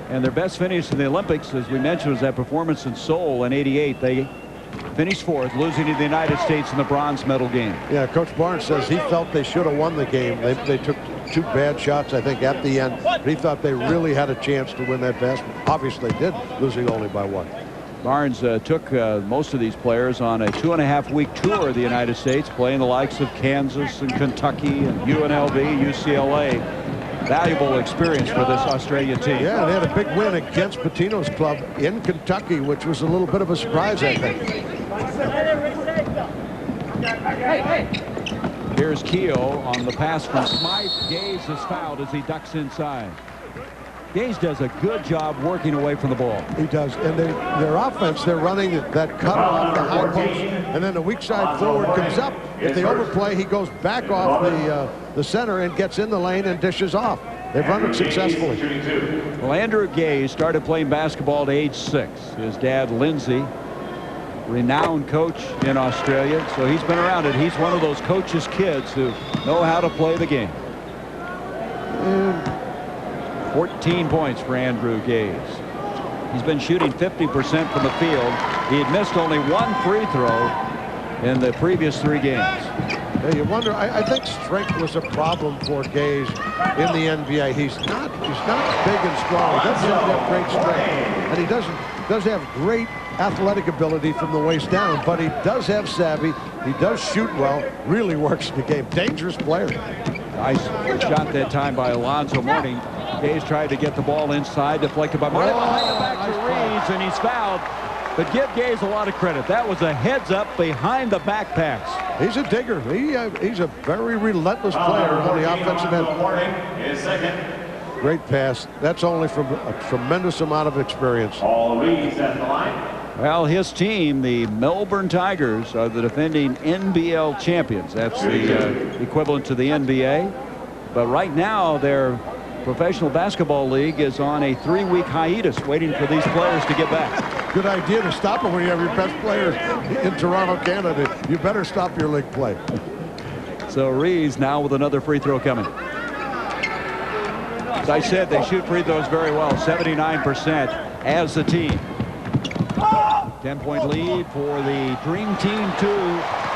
And their best finish in the Olympics, as we mentioned, was that performance in Seoul in '88. They finished 4th, losing to the United States in the bronze medal game. Yeah, Coach Barnes says he felt they should have won the game. They took 2 bad shots, I think, at the end. But he thought they really had a chance to win that basketball. Obviously, they did, losing only by 1. Barnes took most of these players on a 2.5-week tour of the United States, playing the likes of Kansas and Kentucky and UNLV, UCLA. Valuable experience for this Australia team. Yeah, they had a big win against Pitino's club in Kentucky, which was a little bit of a surprise, I think. Here's Keo on the pass from Smythe. Gaze is fouled as he ducks inside. Gaze does a good job working away from the ball. He does. And their offense, they're running that cut off the high post, and then the weak side forward comes up. If they overplay, he goes back off the center and gets in the lane and dishes off. They've run it successfully. Well, Andrew Gaze started playing basketball at age 6. His dad, Lindsay, renowned coach in Australia, so he's been around it. He's one of those coaches' kids who know how to play the game. 14 points for Andrew Gaze. He's been shooting 50% from the field. He had missed only 1 free throw in the previous 3 games. Yeah, you wonder. I think strength was a problem for Gaze in the NBA. He's not big and strong. He doesn't have great strength, and he does have great athletic ability from the waist down, but he does have savvy. He does shoot well. Really works the game. Dangerous player. Nice shot that time by Alonzo Mourning. Gaze tried to get the ball inside, deflected by Mourning. Behind the back to Reeves, and he's fouled. But give Gaze a lot of credit. That was a heads-up behind the back pass. He's a digger. He's a very relentless player on the offensive end. Great pass. That's only from a tremendous amount of experience. All Reeves at the line. Well, his team, the Melbourne Tigers, are the defending NBL champions. That's the equivalent to the NBA. But right now, their Professional Basketball League is on a 3-week hiatus, waiting for these players to get back. Good idea to stop them when you have your best players in Toronto, Canada. You better stop your league play. So Reeves now with another free throw coming. As I said, they shoot free throws very well, 79% as a team. 10-point lead for the Dream Team 2.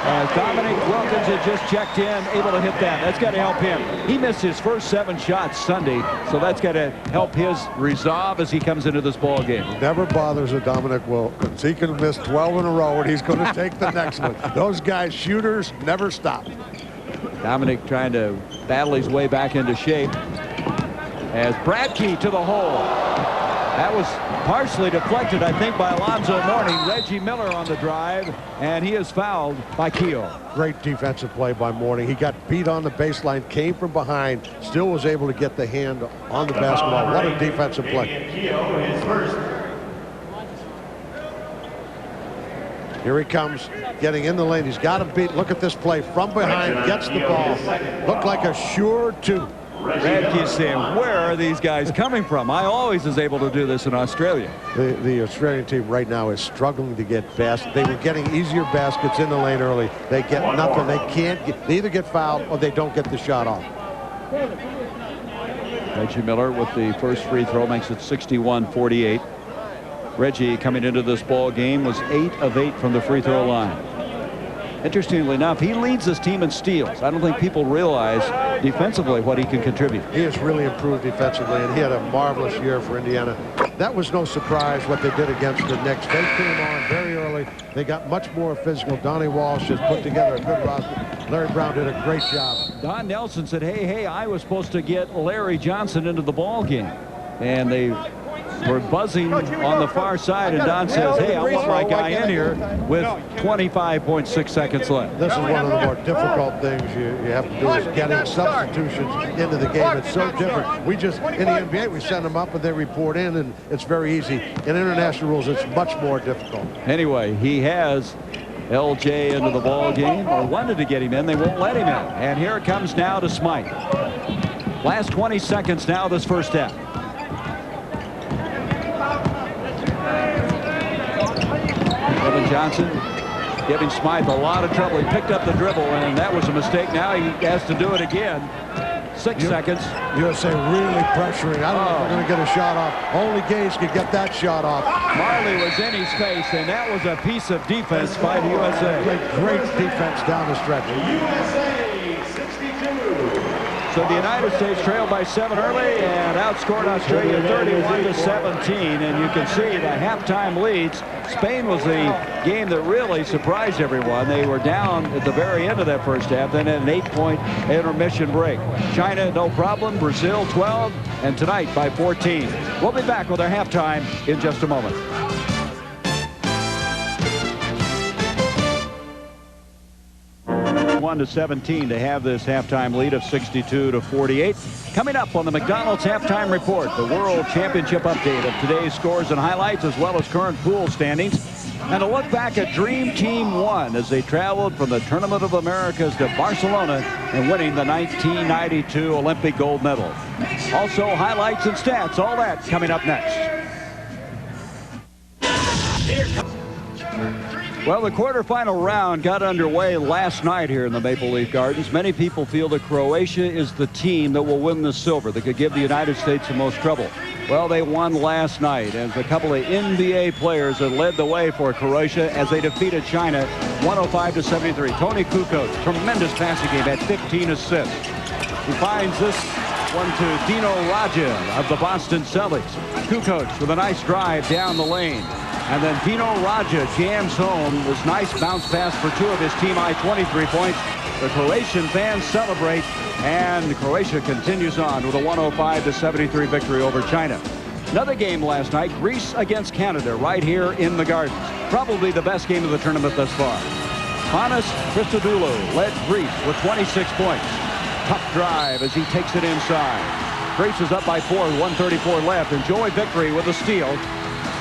As Dominique Wilkins had just checked in, able to hit that. That's got to help him. He missed his first 7 shots Sunday, so that's got to help his resolve as he comes into this ball game. Never bothers a Dominique Wilkins. He can miss 12 in a row, and he's going to take the next one. Those guys, shooters, never stop. Dominique trying to battle his way back into shape. As Bradkey to the hole. That was partially deflected, I think, by Alonzo Mourning. Reggie Miller on the drive, and he is fouled by Keo. Great defensive play by Mourning. He got beat on the baseline, came from behind, still was able to get the hand on the basketball. What a defensive play. Here he comes, getting in the lane. He's got him beat. Look at this play. From behind, gets the ball. Looked like a sure 2. Bradkey's saying, where are these guys coming from? I always was able to do this in Australia. The Australian team right now is struggling to get baskets. They were getting easier baskets in the lane early. They get nothing. They can't get, they either get fouled or they don't get the shot off. Reggie Miller with the first free throw makes it 61-48. Reggie coming into this ball game was 8 of 8 from the free throw line. Interestingly enough, he leads his team in steals. I don't think people realize defensively what he can contribute. He has really improved defensively, and he had a marvelous year for Indiana. That was no surprise what they did against the Knicks. They came on very early. They got much more physical. Donnie Walsh has put together a good roster. Larry Brown did a great job. Don Nelson said, hey, I was supposed to get Larry Johnson into the ball game. And they were buzzing on the far side, and Don says, hey, I want my guy in here with 25.6 seconds left. This is one of the more difficult things you have to do, is getting substitutions into the game. It's so different. We just, in the NBA, we send them up and they report in, and it's very easy. In international rules, it's much more difficult. Anyway, he has LJ into the ball game, or wanted to get him in. They won't let him in. And here it comes now to Smythe. Last 20 seconds now this first half. Johnson giving Smythe a lot of trouble. He picked up the dribble, and that was a mistake. Now he has to do it again. 6 seconds. USA really pressuring. I don't know if we're going to get a shot off. Only Gaze could get that shot off. Marley was in his face, and that was a piece of defense by the USA. Great defense down the stretch. So the United States trailed by 7 early and outscored Australia 31-17. And you can see the halftime leads. Spain was the game that really surprised everyone. They were down at the very end of that first half, then had an 8-point intermission break. China, no problem. Brazil, 12. And tonight by 14. We'll be back with our halftime in just a moment. 61-17 to have this halftime lead of 62-48. Coming up on the McDonald's halftime report, the World Championship update of today's scores and highlights, as well as current pool standings, and a look back at Dream Team 1 as they traveled from the Tournament of Americas to Barcelona and winning the 1992 Olympic gold medal. Also, highlights and stats, all that coming up next. Well, the quarterfinal round got underway last night here in the Maple Leaf Gardens. Many people feel that Croatia is the team that will win the silver, that could give the United States the most trouble. Well, they won last night as a couple of NBA players that led the way for Croatia as they defeated China 105-73. Tony Kukoc, tremendous passing game, had 15 assists. He finds this one to Dino Radja of the Boston Celtics. Kukoc with a nice drive down the lane. And then Dino Radja jams home this nice bounce pass for two of his team-high 23 points. The Croatian fans celebrate, and Croatia continues on with a 105-73 victory over China. Another game last night, Greece against Canada, right here in the Gardens. Probably the best game of the tournament thus far. Panis Christodoulou led Greece with 26 points. Tough drive as he takes it inside. Greece is up by 4, 134 left. Enjoy victory with a steal.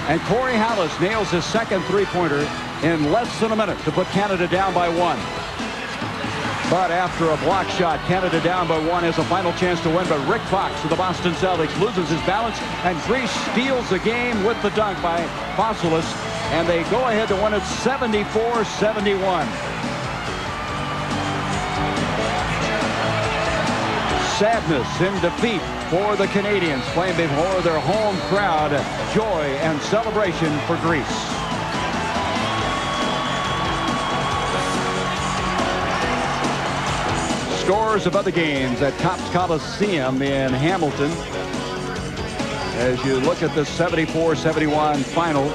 And Corey Hallis nails his second three-pointer in less than a minute to put Canada down by 1. But after a block shot, Canada down by 1 has a final chance to win. But Rick Fox of the Boston Celtics loses his balance, and Greece steals the game with the dunk by Fossilis, and they go ahead to win it 74-71. Sadness in defeat for the Canadians, playing before their home crowd. Joy and celebration for Greece. Scores of other games at Copps Coliseum in Hamilton. As you look at the 74-71 final,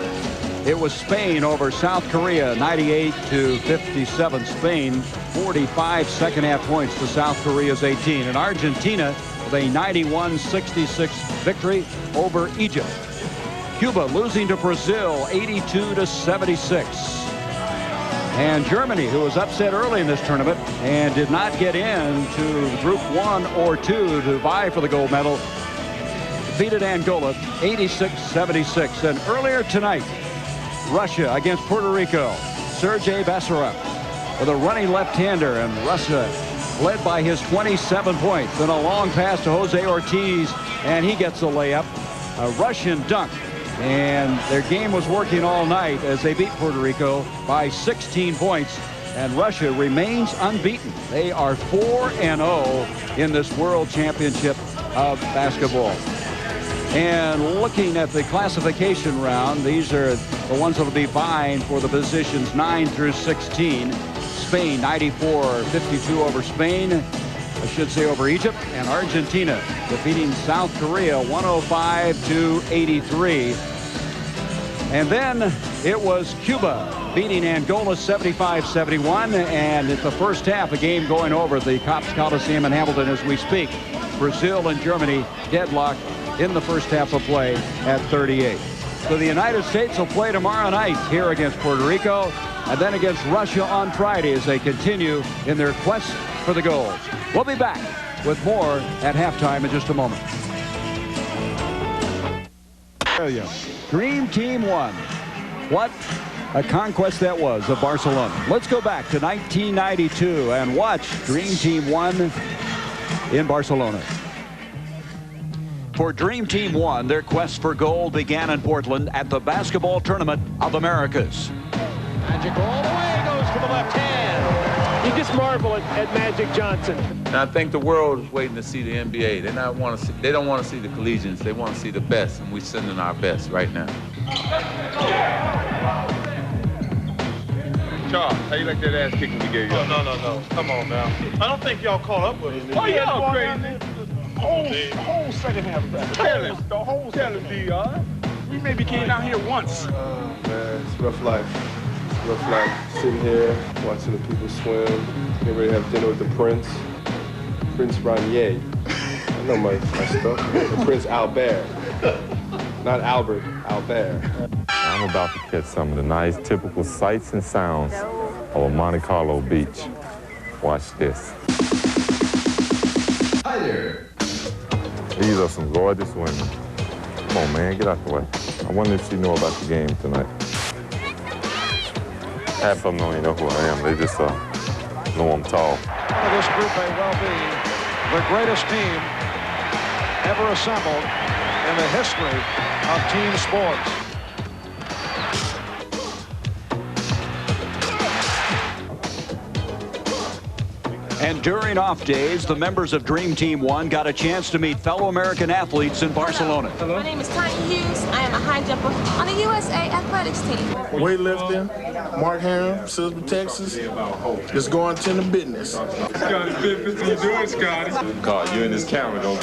it was Spain over South Korea, 98-57. Spain, 45 second-half points to South Korea's 18. And Argentina with a 91-66 victory over Egypt. Cuba losing to Brazil, 82-76. And Germany, who was upset early in this tournament and did not get into Group 1 or 2 to vie for the gold medal, defeated Angola 86-76. And earlier tonight, Russia against Puerto Rico. Sergei Basarev with a running left-hander, and Russia led by his 27 points. Then a long pass to Jose Ortiz, and he gets a layup. A Russian dunk. And their game was working all night as they beat Puerto Rico by 16 points. And Russia remains unbeaten. They are 4-0 in this World Championship of basketball. And looking at the classification round, these are the ones that will be vying for the positions 9 through 16. Spain 94-52 over Spain, I should say over Egypt, and Argentina defeating South Korea 105-83. And then it was Cuba beating Angola 75-71, and it's the first half, a game going over at the Copps Coliseum in Hamilton as we speak. Brazil and Germany deadlocked in the first half of play at 38. So the United States will play tomorrow night here against Puerto Rico, and then against Russia on Friday as they continue in their quest for the gold. We'll be back with more at halftime in just a moment. Dream Team 1. What a conquest that was of Barcelona. Let's go back to 1992 and watch Dream Team 1 in Barcelona. For Dream Team 1, their quest for gold began in Portland at the Basketball Tournament of Americas. Magic all the way, goes to the left hand. You just marvel at Magic Johnson. And I think the world is waiting to see the NBA. They don't want to see the collegians. They want to see the best, and we're sending our best right now. Charles, how you like that ass kicking we gave you? Oh, no. Come on now. I don't think y'all caught up with us. Oh, y'all crazy. The whole second half of that. The whole second half. We maybe came down here once. Man, it's rough life. It's rough life. Sitting here, watching the people swim, getting ready to have dinner with the Prince. Prince Ranier. I know my stuff. The Prince Albert. Not Albert, Albert. I'm about to catch some of the nice, typical sights and sounds of a Monte Carlo beach. Watch this. Hi there. These are some gorgeous women. Come on, man, get out the way. I wonder if she know about the game tonight. Half of them don't even know who I am. They just know I'm tall. This group may well be the greatest team ever assembled in the history of team sports. And during off days, the members of Dream Team 1 got a chance to meet fellow American athletes in Barcelona. Hello. My name is Tanya Hughes. I am a high jumper on the USA athletics team. Weightlifting, Mark Hamm, Silver, Texas. Just going to the business. Scotty, business you doing, Scotty? God, you in this camera, though.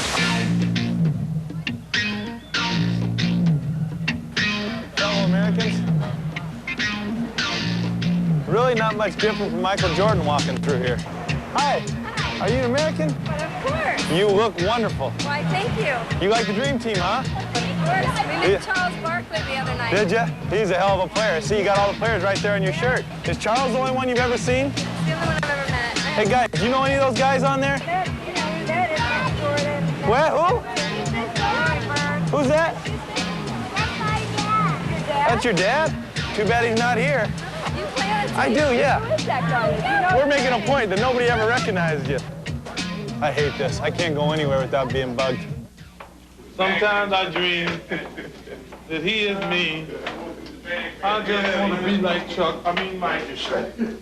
Fellow Americans, really not much different from Michael Jordan walking through here. Hi. Are you an American? But of course. You look wonderful. Why, thank you. You like the Dream Team, huh? Of course. We met Charles Barkley the other night. Did ya? He's a hell of a player. See, you got all the players right there on your shirt. Is Charles the only one you've ever seen? He's the only one I've ever met. Hey, guys, do you know any of those guys on there? What? Who? Who's that? That's your dad? Too bad he's not here. I do, yeah. We're making a point that nobody ever recognized you. I hate this. I can't go anywhere without being bugged. Sometimes I dream that he is me. I just want to be like Chuck. I mean, Mike. And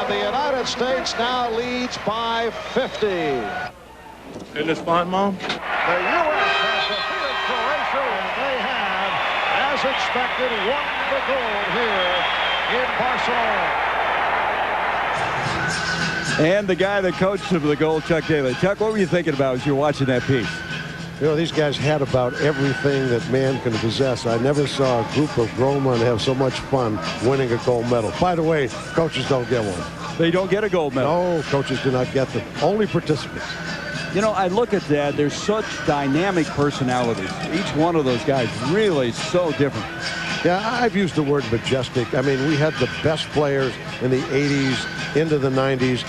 the United States now leads by 50. Isn't this fun, Mom? The U.S. has defeated Croatia, and they have, as expected, won the gold here in Barcelona. And the guy that coached him the goal, Chuck Daly. Chuck, what were you thinking about as you were watching that piece? You know, these guys had about everything that man can possess. I never saw a group of grown men have so much fun winning a gold medal. By the way, coaches don't get one. They don't get a gold medal. No, coaches do not get them. Only participants. You know, I look at that. There's such dynamic personalities. Each one of those guys really so different. Yeah, I've used the word majestic. I mean, we had the best players in the 80s, into the 90s.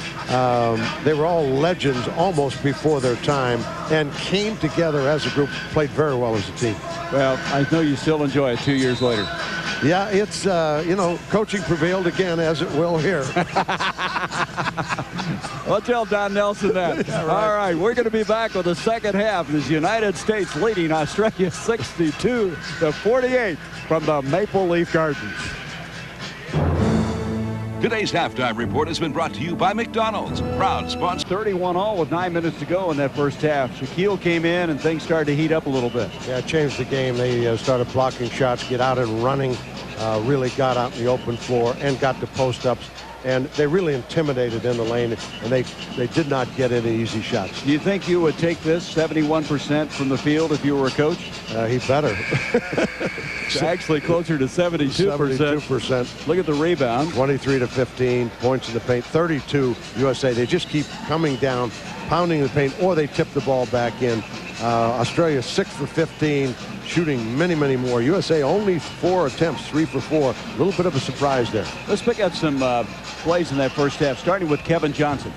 They were all legends almost before their time and came together as a group, played very well as a team. Well, I know you still enjoy it 2 years later. Yeah, it's, you know, coaching prevailed again, as it will here. I'll tell Don Nelson that. Yeah, right. All right, we're going to be back with the second half. This United States leading Australia 62-48 from the Maple Leaf Gardens. Today's halftime report has been brought to you by McDonald's, proud sponsor. 31-all with 9 minutes to go in that first half. Shaquille came in and things started to heat up a little bit. Yeah, it changed the game. They started blocking shots, get out and running, really got out in the open floor and got to post-ups. And they really intimidated in the lane, and they did not get any easy shots. Do you think you would take this 71% from the field if you were a coach? He better. It's actually closer to 72%. 72%. Look at the rebound. 23-15, points in the paint, 32 USA. They just keep coming down, pounding the paint, or they tip the ball back in. Australia 6 for 15, shooting many, many more. USA only 4 attempts, 3 for 4. A little bit of a surprise there. Let's pick up some plays in that first half, starting with Kevin Johnson.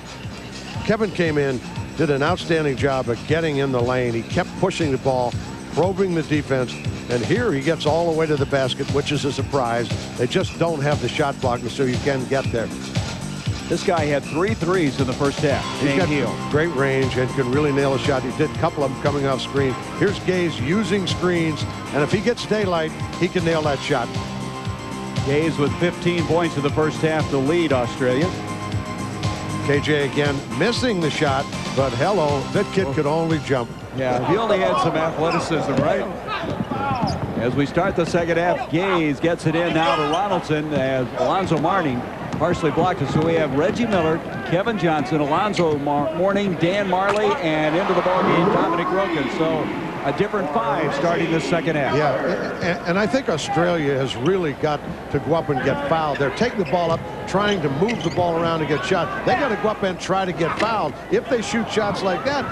Kevin came in, did an outstanding job of getting in the lane. He kept pushing the ball, probing the defense, and here he gets all the way to the basket, which is a surprise. They just don't have the shot blocking, so you can get there. This guy had 3 threes in the first half. He's got great range and can really nail a shot. He did a couple of them coming off screen. Here's Gaze using screens, and if he gets daylight, he can nail that shot. Gaze with 15 points in the first half to lead Australia. KJ again missing the shot, but hello, that kid could only jump. Yeah, he only had some athleticism, right? As we start the second half, Gaze gets it in now to Ronaldson as Alonzo Mourning partially blocked it. So we have Reggie Miller, Kevin Johnson, Alonzo Mourning, Dan Marley, and into the ballgame, Dominique Wilkins. So a different 5 starting this second half. Yeah, and I think Australia has really got to go up and get fouled. They're taking the ball up, trying to move the ball around and get shot. They got to go up and try to get fouled. If they shoot shots like that,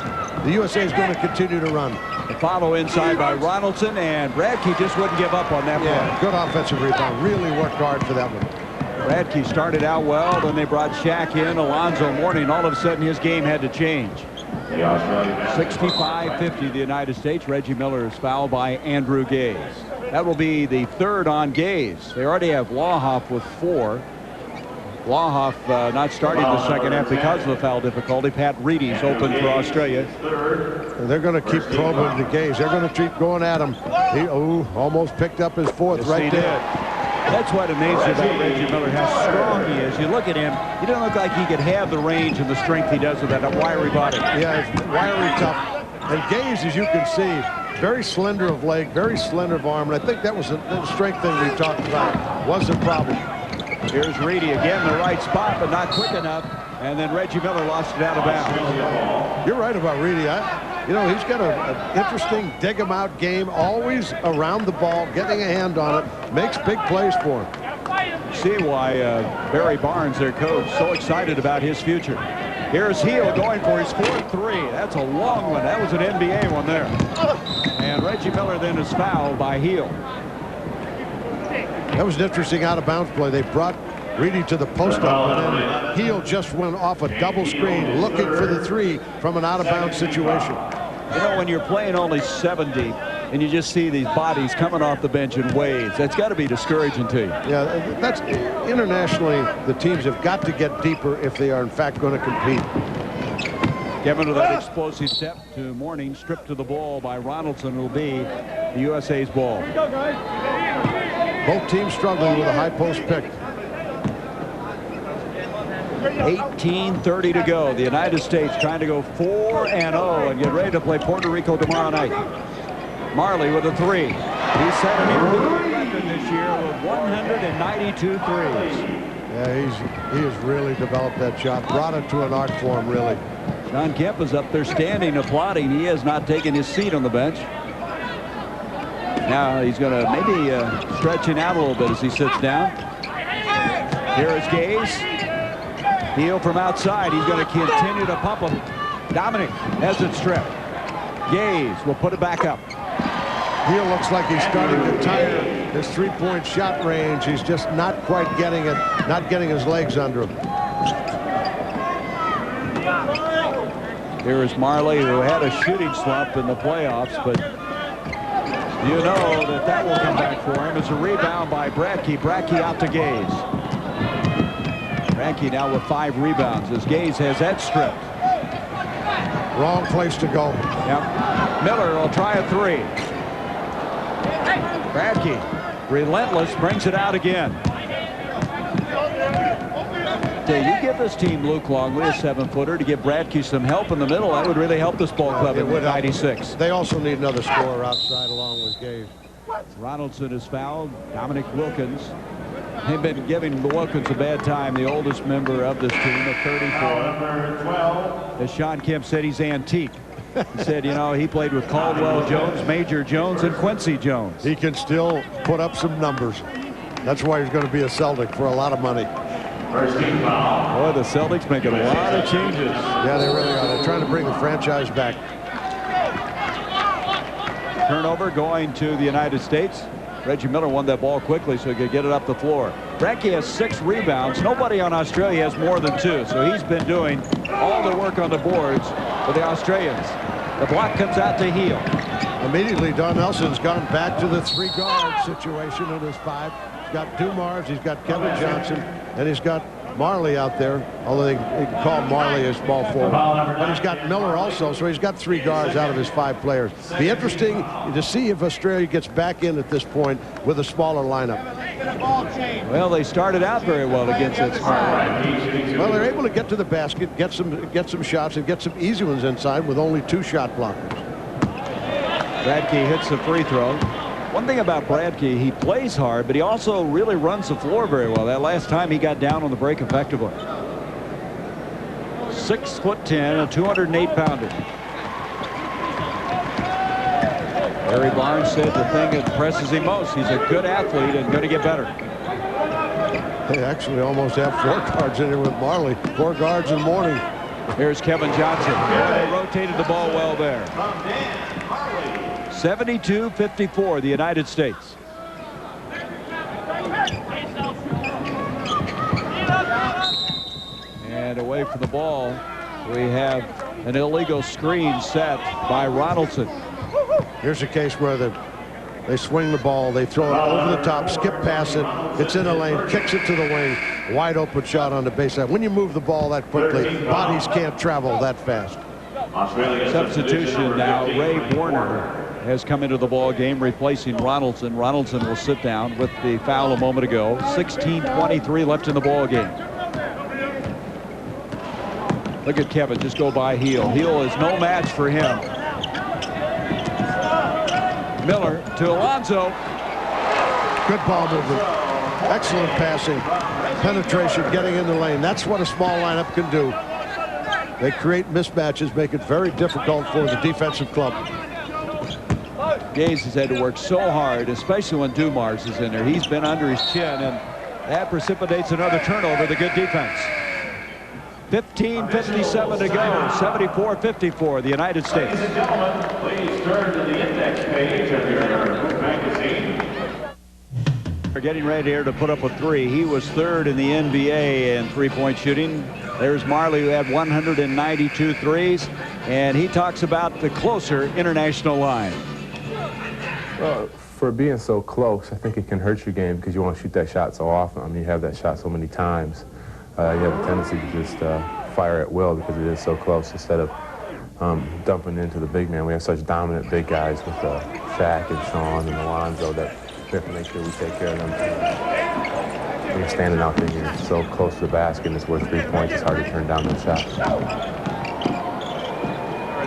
the USA is going to continue to run. The follow inside by Ronaldson, and Radke just wouldn't give up on that ball. Good offensive rebound. Really worked hard for that one. Bradkey started out well, then they brought Shaq in, Alonzo Mourning. All of a sudden his game had to change. 65-50 the United States. Reggie Miller is fouled by Andrew Gaze. That will be the third on Gaze. They already have Wauhoff with 4. Wauhoff not starting the second half because of the foul difficulty. Pat Reedy's open for Australia. And they're going to keep probing the Gaze. They're going to keep going at him. He almost picked up his 4th yes, right there. That's what amazes about Reggie Miller, how strong he is. You look at him, he doesn't look like he could have the range and the strength he does with that wiry body. Yeah, it's wiry, tough. And Gaze, as you can see, very slender of leg, very slender of arm. And I think that was the strength thing we talked about was the problem. Here's Reedy again, the right spot, but not quick enough. And then Reggie Miller lost it out of bounds. You're right about Reedy. You know, he's got an interesting dig-him-out game, always around the ball, getting a hand on it, makes big plays for him. See why Barry Barnes, their coach, so excited about his future. Here's Heel going for his 4th 3. That's a long one. That was an NBA one there. And Reggie Miller then is fouled by Heel. That was an interesting out-of-bounds play. They brought Reedy to the post-up, and then Heel just went off a double screen looking for the 3 from an out-of-bounds situation. You know, when you're playing only 7 deep and you just see these bodies coming off the bench in waves, that's got to be discouraging to you. Yeah, that's internationally, the teams have got to get deeper if they are in fact going to compete. Given to that explosive step to Mourning, stripped to the ball by Ronaldson, will be the USA's ball. Both teams struggling with a high post pick. 18:30 to go. The United States trying to go 4-0 and get ready to play Puerto Rico tomorrow night. Marley with a 3. He set an individual record this year with 192 threes. Yeah, he has really developed that shot, brought it to an art form, really. Shawn Kemp is up there standing, applauding. He has not taken his seat on the bench. Now he's going to maybe stretching out a little bit as he sits down. Here is Gaze. Heel from outside. He's going to continue to pump him. Dominique has it stripped. Gaze will put it back up. Heel looks like he's starting to tire his 3-point shot range. He's just not quite getting it, not getting his legs under him. Here is Marley, who had a shooting slump in the playoffs, but you know that will come back for him. It's a rebound by Bradkey. Bradkey out to Gaze. Bradkey now with 5 rebounds as Gaze has that stripped. Wrong place to go. Yep. Miller will try a 3. Bradkey, relentless, brings it out again. You give this team Luke Longley, a 7-footer, to give Bradkey some help in the middle. That would really help this ball club in 96. They also need another scorer outside along with Gaze. Ronaldson is fouled. Dominique Wilkins. They've been giving Wilkins a bad time, the oldest member of this team at 34. As Shawn Kemp said, he's antique. He said, you know, he played with Caldwell Jones, Major Jones, and Quincy Jones. He can still put up some numbers. That's why he's going to be a Celtic for a lot of money. Boy, the Celtics making a lot of changes. Yeah, they really are. They're trying to bring the franchise back. Turnover going to the United States. Reggie Miller won that ball quickly so he could get it up the floor. Bradkey has 6 rebounds. Nobody on Australia has more than 2. So he's been doing all the work on the boards for the Australians. The block comes out to Heel. Immediately, Don Nelson's gone back to the 3-guard situation in his 5. He's got Dumars, he's got Kevin Johnson, and he's got Marley out there, although they can call Marley a small forward. But he's got Miller also, so he's got 3 guards out of his 5 players. Be interesting to see if Australia gets back in at this point with a smaller lineup. Well, they started out very well against that small lineup. Well, they're able to get to the basket, get some shots, and get some easy ones inside with only 2 shot blockers. Bradkey hits the free throw. One thing about Bradkey, he plays hard, but he also really runs the floor very well. That last time he got down on the break effectively. 6'10", a 208-pounder. Barry Barnes said the thing that impresses him most, he's a good athlete and going to get better. They actually almost have 4 guards in here with Marley. 4 guards in Mourning. Here's Kevin Johnson. They rotated the ball well there. 72-54, the United States. away from the ball. We have an illegal screen set by Ronaldson. Here's a case where they swing the ball, they throw it over the top, skip past it, it's in the lane, kicks it to the wing, wide open shot on the baseline. When you move the ball that quickly, bodies can't travel that fast. Substitution now. Ray Warner has come into the ball game replacing Ronaldson. Ronaldson will sit down with the foul a moment ago. 16:23 left in the ball game. Look at Kevin just go by Heel. Heel is no match for him. Miller to Alonzo. Good ball movement. Excellent passing. Penetration, getting in the lane. That's what a small lineup can do. They create mismatches, make it very difficult for the defensive club. Gaze has had to work so hard, especially when Dumars is in there. He's been under his chin, and that precipitates another turnover. The good defense. 15:57 to go. 74-54, the United States. Ladies and gentlemen, please turn to the index page of your magazine. We're getting ready here to put up a three. He was third in the NBA in three-point shooting. There's Majerle, who had 192 threes, and he talks about the closer international line. Well, for being so close, I think it can hurt your game because you want to shoot that shot so often. I mean, you have that shot so many times. You have a tendency to just fire at will because it is so close instead of dumping into the big man. We have such dominant big guys with Shaq and Shawn and Alonzo that we have to make sure we take care of them. When you're standing out there, you're so close to the basket and it's worth 3 points. It's hard to turn down those shots.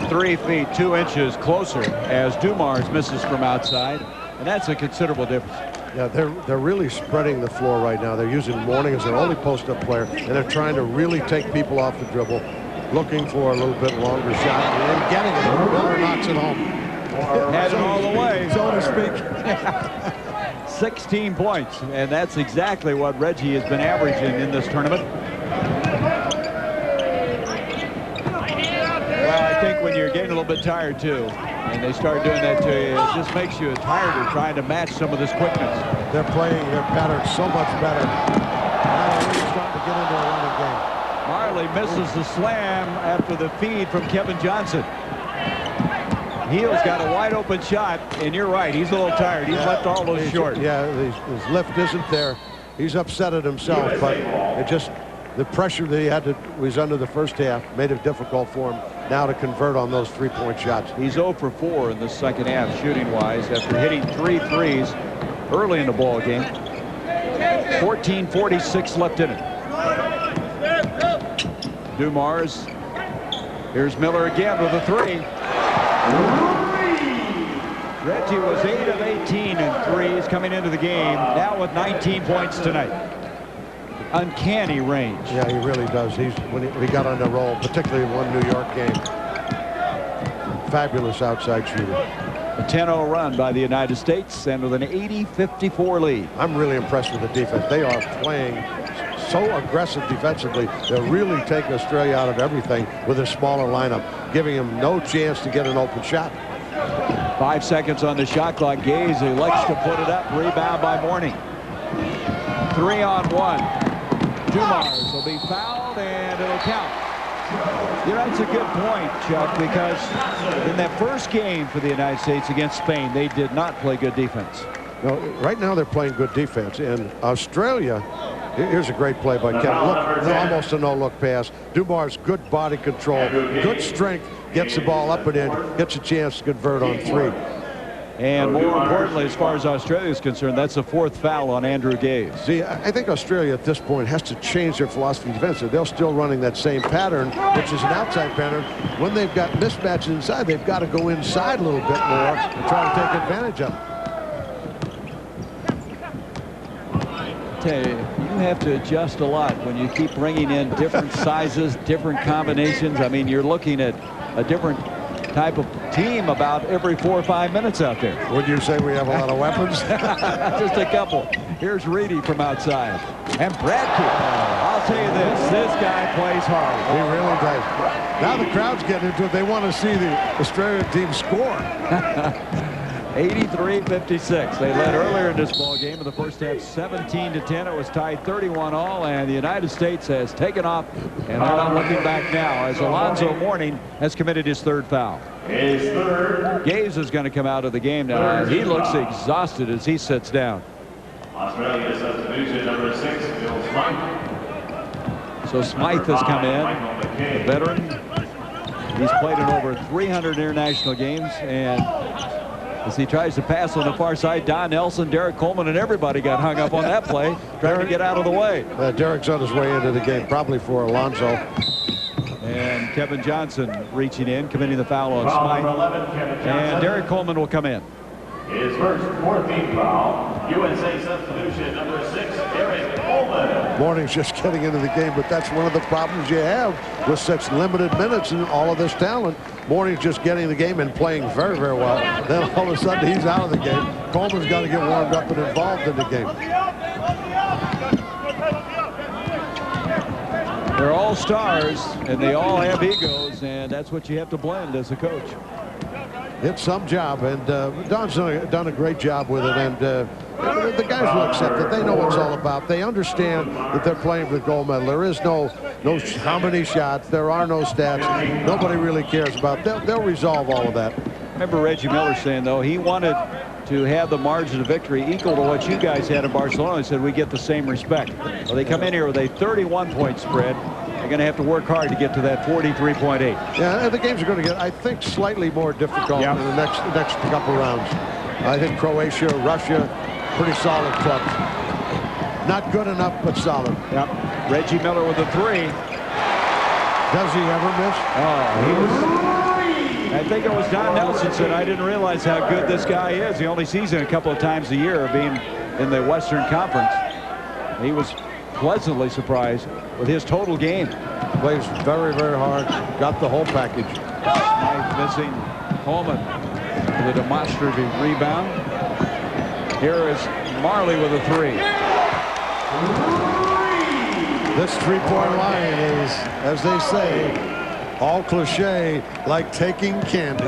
3 feet 2 inches closer as Dumars misses from outside, and that's a considerable difference. Yeah, they're really spreading the floor right now. They're using Mourning as their only post-up player, and they're trying to really take people off the dribble, looking for a little bit longer shot, and getting it. Miller knocks it home. Had it all the way, so to speak. 16 points, and that's exactly what Reggie has been averaging in this tournament. Well, I think when you're getting a little bit tired, too, and they start doing that to you, it just makes you tired of trying to match some of this quickness. They're playing their pattern so much better. Now they're really starting to get into a running game. Majerle misses the slam after the feed from Kevin Johnson. Heel's got a wide open shot, and you're right, he's a little tired. He's left all those short. Yeah, his lift isn't there. He's upset at himself, but it just, the pressure that he had to, was under the first half made it difficult for him now to convert on those three-point shots. He's 0 for 4 in the second half shooting-wise after hitting 3 threes early in the ball game. 14:46 left in it. Dumars. Here's Miller again with a 3. Reggie was 8 of 18 in threes coming into the game, now with 19 points tonight. Uncanny range. Yeah, he really does. When he got on the roll, particularly in one New York game. Fabulous outside shooter. A 10-0 run by the United States, and with an 80-54 lead. I'm really impressed with the defense. They are playing so aggressive defensively. They're really taking Australia out of everything with a smaller lineup, giving them no chance to get an open shot. 5 seconds on the shot clock. Gaze elects to put it up. Rebound by Mourning. 3-on-1. Dumars will be fouled, and it'll count. You know, that's a good point, Chuck, because in that first game for the United States against Spain, they did not play good defense. No, right now they're playing good defense. In Australia, here's a great play by Kemp. Look, almost a no-look pass. Dumars, good body control, good strength, gets the ball up and in, gets a chance to convert on 3. And more importantly, as far as Australia is concerned, that's the 4th foul on Andrew Gaze. See, I think Australia at this point has to change their philosophy defensively. They're still running that same pattern, which is an outside pattern. When they've got mismatches inside, they've got to go inside a little bit more and try to take advantage of it. Tell you, you have to adjust a lot when you keep bringing in different sizes, different combinations. I mean, you're looking at a different type of team about every 4 or 5 minutes out there. Would you say we have a lot of weapons? Just a couple. Here's Reedy from outside. And Bradkey. I'll tell you this guy plays hard. He really does. Now the crowd's getting into it. They want to see the Australian team score. 83-56. They led earlier in this ball game in the first half 17-10. It was tied 31-all, and the United States has taken off, and they're not looking back now as Alonzo Mourning has committed his third foul. His third. Gaze is going to come out of the game now. He looks exhausted as he sits down. Australia substitution number 6, Bill Smythe. So Smythe has come in, a veteran. He's played in over 300 international games, and as he tries to pass on the far side, Don Nelson, Derrick Coleman, and everybody got hung up on that play, trying to get out of the way. Derrick's on his way into the game, probably for Alonzo. And Kevin Johnson reaching in, committing the foul on Smythe. And Derrick Coleman will come in. His first 14th foul. USA substitution number 6, Derrick Coleman. Mourning's just getting into the game, but that's one of the problems you have with such limited minutes and all of this talent. Mourning's just getting the game and playing very, very well. Then all of a sudden he's out of the game. Coleman's got to get warmed up and involved in the game. They're all stars, and they all have egos, and that's what you have to blend as a coach. It's some job, and Don's done a great job with it, and the guys will accept it. They know what it's all about. They understand that they're playing for the gold medal. There is no how many shots. There are no stats. Nobody really cares about. They'll resolve all of that. Remember Reggie Miller saying, though, he wanted to have the margin of victory equal to what you guys had in Barcelona. He said, we get the same respect. Well, they come in here with a 31-point spread. They're going to have to work hard to get to that 43.8. Yeah, the games are going to get, I think, slightly more difficult in the next couple rounds. I think Croatia, Russia, pretty solid clubs. Not good enough, but solid. Yep. Reggie Miller with a 3. Does he ever miss? Oh, he was. I think it was Don Nelson said, I didn't realize how good this guy is. He only sees him a couple of times a year, being in the Western Conference. He was pleasantly surprised with his total game. Plays very, very hard. Got the whole package. Smythe missing. Coleman with a demonstrative rebound. Here is Marley with a 3. This three-point line is, as they say, all cliche, like taking candy.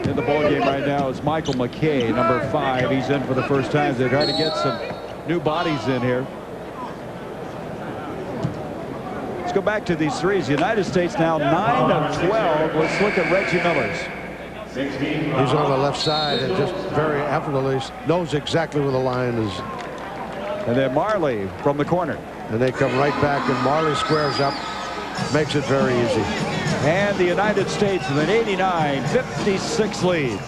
In the ball game right now is Michael McKay, number 5. He's in for the first time. They're trying to get some new bodies in here. Let's go back to these threes. The United States now 9 of 12. Let's look at Reggie Miller's. He's on the left side and just very effortlessly knows exactly where the line is. And then Marley from the corner. And they come right back, and Marley squares up, makes it very easy. And the United States with an 89-56 lead.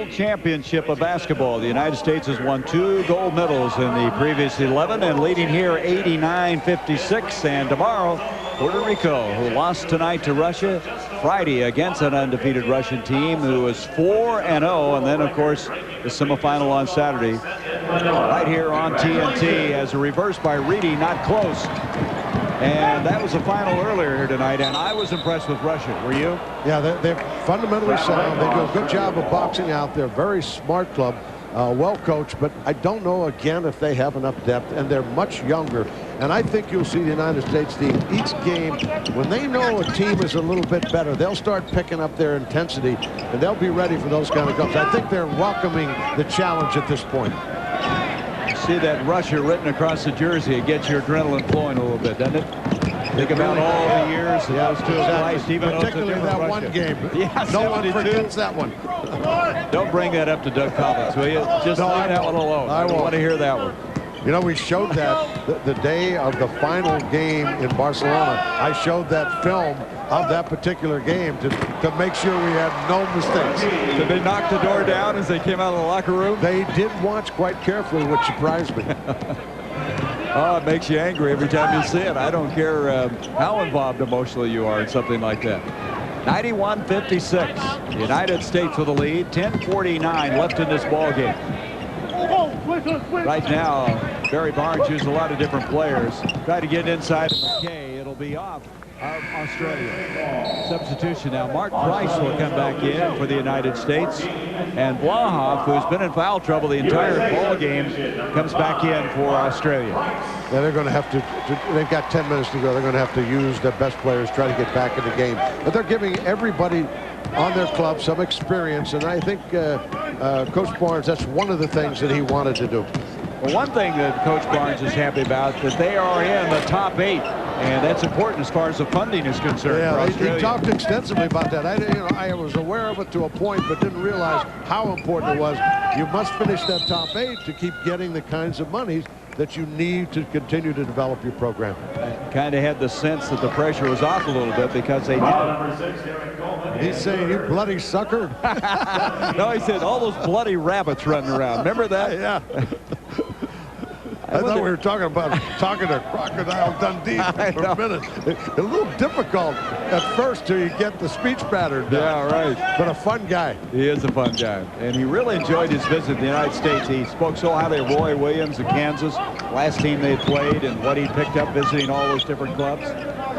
World Championship of basketball. The United States has won 2 gold medals in the previous 11 and leading here 89-56. And tomorrow, Puerto Rico, who lost tonight to Russia, Friday against an undefeated Russian team who is 4-0, and then of course the semifinal on Saturday right here on TNT as a reverse by Reedy, not close. And that was the final earlier here tonight, and I was impressed with Russia. Were you? Yeah, they're fundamentally sound. They do a good job of boxing out. They're a very smart club, well coached, but I don't know again if they have enough depth, and they're much younger. And I think you'll see the United States team each game, when they know a team is a little bit better, they'll start picking up their intensity, and they'll be ready for those kind of games. I think they're welcoming the challenge at this point. See that Russia written across the jersey, it gets your adrenaline flowing a little bit, doesn't it? Think about all the years that those two have played, even particularly that one game. Yeah, no one forgets that one. Don't bring that up to Doug Collins, will you? Just leave that one alone. I don't want to hear that one. You know, we showed that the day of the final game in Barcelona. I showed that film of that particular game to make sure we had no mistakes. Did they knock the door down as they came out of the locker room? They did watch quite carefully, which surprised me. Oh, it makes you angry every time you see it. I don't care how involved emotionally you are in something like that. 91-56. The United States with the lead. 10:49 left in this ball game. Right now, Barry Barnes used a lot of different players. Try to get inside of McKay. It'll be off of Australia. Substitution now. Mark Price will come back in for the United States. And Blahoff, who's been in foul trouble the entire ball game, comes back in for Australia. Yeah, they're going to have to, they've got 10 minutes to go. They're going to have to use their best players, try to get back in the game. But they're giving everybody on their club some experience, and I think Coach Barnes, that's one of the things that he wanted to do. Well, one thing that Coach Barnes is happy about, that they are in the top 8, and that's important as far as the funding is concerned. Yeah, he talked extensively about that. I was aware of it to a point, but didn't realize how important it was. You must finish that top 8 to keep getting the kinds of monies that you need to continue to develop your program. Kind of had the sense that the pressure was off a little bit because they did. He's saying, "You bloody sucker." No, he said, all those bloody rabbits running around. Remember that? Yeah. I thought we were talking to Crocodile Dundee for a minute. A little difficult at first till you get the speech pattern down. Yeah, right. But a fun guy. He is a fun guy. And he really enjoyed his visit to the United States. He spoke so highly of Roy Williams of Kansas, last team they played, and what he picked up visiting all those different clubs.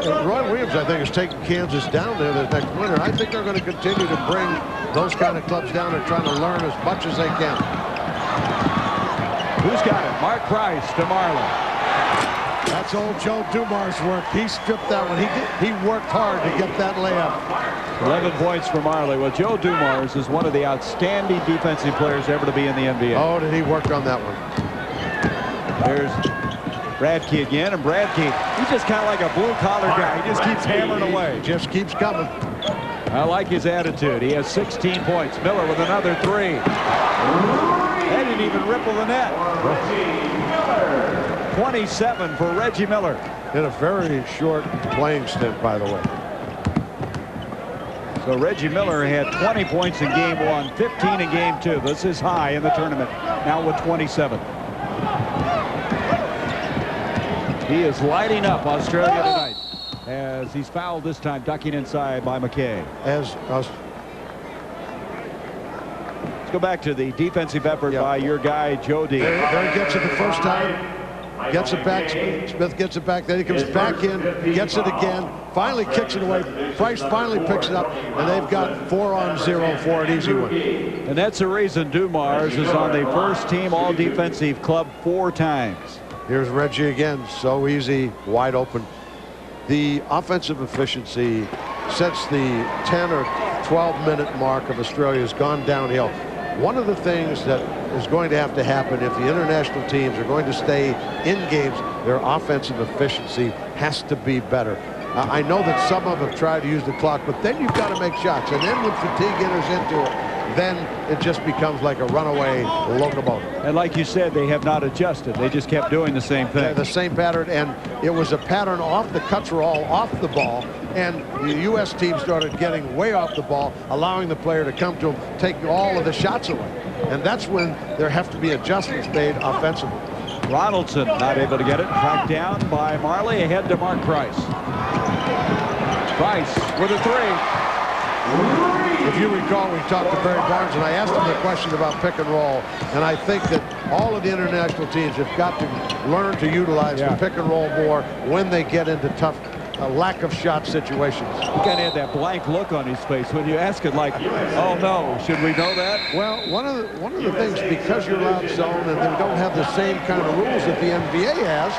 Roy Williams, I think, is taking Kansas down there this next winter. I think they're going to continue to bring those kind of clubs down and trying to learn as much as they can. Who's got it? Mark Price to Marley. That's old Joe Dumars' work. He stripped that one. He worked hard to get that layup. 11 points for Marley. Well, Joe Dumars is one of the outstanding defensive players ever to be in the NBA. Oh, did he work on that one? There's Bradkey again, and Bradkey, he's just kind of like a blue-collar guy. He just keeps hammering away. Just keeps coming. I like his attitude. He has 16 points. Miller with another 3. They didn't even ripple the net. 27 for Reggie Miller. In a very short playing stint, by the way. So Reggie Miller had 20 points in game 1, 15 in game 2. This is high in the tournament, now with 27. He is lighting up Australia tonight as he's fouled this time, ducking inside by McKay. Let's go back to the defensive effort by your guy, Joe D. There he gets it the first time. Gets it back. Smith gets it back. Then he comes back in, gets it again, finally kicks it away. Price finally picks it up, and they've got 4-on-0 for an easy one. And that's the reason Dumars is on the first team all-defensive club 4 times. Here's Reggie again. So easy, wide open. The offensive efficiency since the 10 or 12-minute mark of Australia has gone downhill. One of the things that is going to have to happen if the international teams are going to stay in games, their offensive efficiency has to be better. I know that some of them have tried to use the clock, but then you've got to make shots. And then when fatigue enters into it, then it just becomes like a runaway locomotive. And like you said, they have not adjusted. They just kept doing the same thing. Yeah, the same pattern, and it was a pattern off the cuts were all off the ball, and the U.S. team started getting way off the ball, allowing the player to come to him, taking all of the shots away. And that's when there have to be adjustments made offensively. Ronaldson not able to get it. Tracked down by Marley, ahead to Mark Price. Price with a 3. If you recall, we talked to Barry Barnes, and I asked him the question about pick and roll, and I think that all of the international teams have got to learn to utilize the pick and roll more when they get into tough lack of shot situations. He kind of had that blank look on his face when you ask it, like, oh no, should we know that? Well, one of the things, because you're out zone and they don't have the same kind of rules that the NBA has,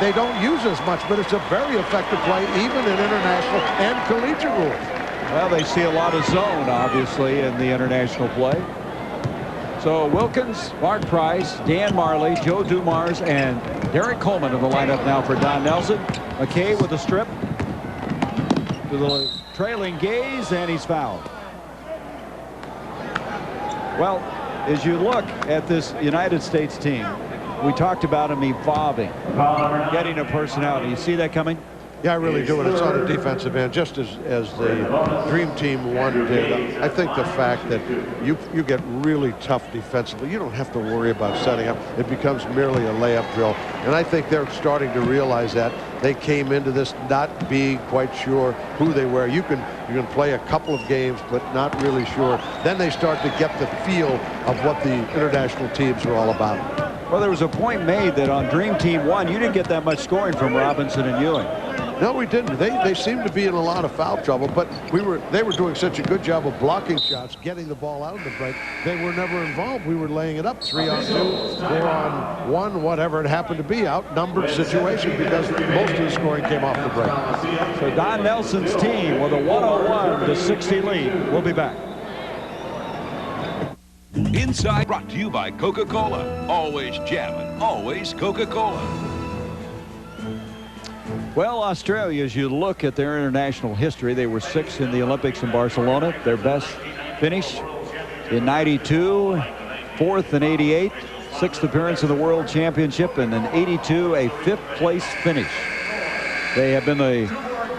they don't use as much, but it's a very effective play even in international and collegiate rules. Well, they see a lot of zone, obviously, in the international play. So Wilkins, Mark Price, Dan Marley, Joe Dumars, and Derrick Coleman in the lineup now for Don Nelson. McKay with a strip to the trailing gaze, and he's fouled. Well, as you look at this United States team, we talked about them evolving, getting a personality. You see that coming? Yeah, I really do, and it's on the defensive end, just as the Dream Team 1 did. I think the fact that you get really tough defensively, you don't have to worry about setting up. It becomes merely a layup drill, and I think they're starting to realize that. They came into this not being quite sure who they were. You can play a couple of games, but not really sure. Then they start to get the feel of what the international teams are all about. Well, there was a point made that on Dream Team 1, you didn't get that much scoring from Robinson and Ewing. No, we didn't. They seemed to be in a lot of foul trouble, but they were doing such a good job of blocking shots, getting the ball out of the break. They were never involved. We were laying it up 3-on-2, 4-on-1, whatever it happened to be, outnumbered situation because most of the scoring came off the break. So Don Nelson's team with a 101-60 lead. We'll be back. Inside brought to you by Coca-Cola. Always jamming, always Coca-Cola. Well, Australia, as you look at their international history, they were 6th in the Olympics in Barcelona. Their best finish in '92, 4th in '88, 6th appearance in the World Championship, and in '82, a 5th place finish. They have been the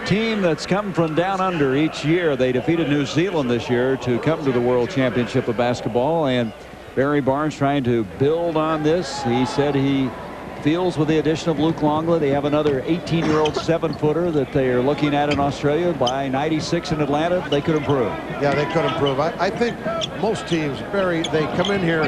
team that's come from down under each year. They defeated New Zealand this year to come to the World Championship of basketball, and Barry Barnes trying to build on this. He said he feels with the addition of Luke Longley, they have another 18-year-old 7-footer that they are looking at in Australia. By '96 in Atlanta, they could improve. Yeah, they could improve. I think most teams, Barry, they come in here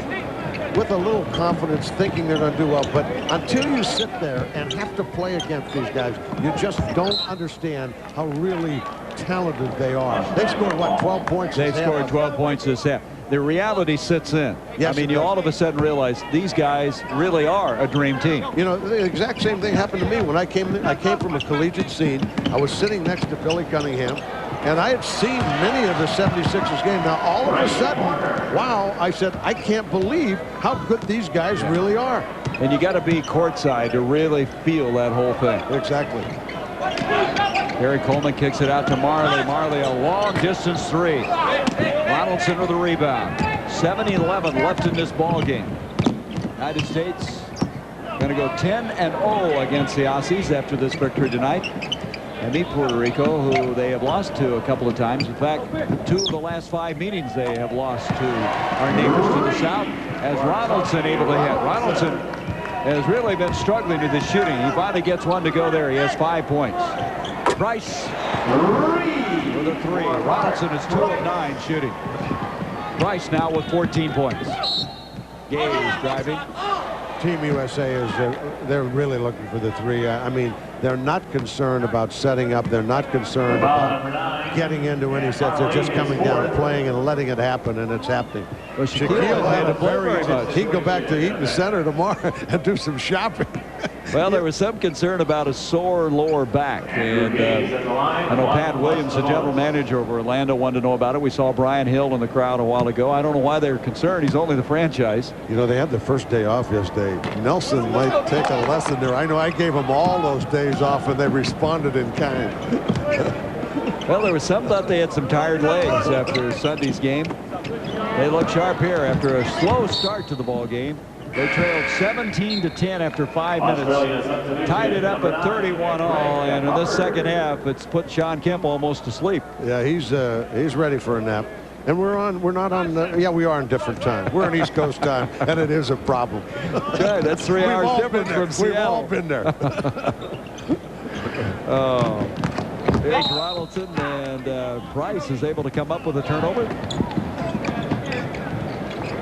with a little confidence thinking they're going to do well, but until you sit there and have to play against these guys, you just don't understand how really talented they are. They scored, what, 12 points? They scored 12 points this half. The reality sits in. Yes, I mean, you all of a sudden realize these guys really are a dream team. You know, the exact same thing happened to me when I came from a collegiate scene. I was sitting next to Billy Cunningham, and I had seen many of the 76ers game. Now, all of a sudden, wow, I said, I can't believe how good these guys really are. And you got to be courtside to really feel that whole thing. Exactly. Gary Coleman kicks it out to Majerle. Majerle, a long-distance three. Ronaldson with the rebound. 7-11 left in this ball game. United States going to go 10-0 against the Aussies after this victory tonight. And meet Puerto Rico, who they have lost to a couple of times. In fact, 2 of the last 5 meetings they have lost to our neighbors to the south. As Ronaldson able to hit. Ronaldson has really been struggling with his shooting. He finally gets one to go there. He has 5 points. Price with a 3. Ronaldson is 2 of 9 shooting. Price now with 14 points. Gaze driving. Team USA is they're really looking for the 3. I mean, they're not concerned about setting up. They're not concerned about getting into any sets. They're just coming down, playing, and letting it happen, and it's happening. Well, Shaquille had to play very much. He can go back to Eaton Center tomorrow and do some shopping. Well, there was some concern about a sore lower back, and I know Pat Williams, the general manager over Orlando, wanted to know about it. We saw Brian Hill in the crowd a while ago. I don't know why they're concerned. He's only the franchise. You know, they had the first day off yesterday. Nelson might take a lesson there. I know I gave them all those days off, and they responded in kind. Well, there was some thought they had some tired legs after Sunday's game. They look sharp here after a slow start to the ball game. They trailed 17-10 after 5 minutes, tied it up at 31 all, and in this second half, it's put Shawn Kemp almost to sleep. Yeah, he's ready for a nap. And we're not on yeah, we are in different time. We're on East Coast time, and it is a problem. Good, that's 3 hours different from Seattle. We've all been there. Oh, here's Ronaldson, and Price is able to come up with a turnover.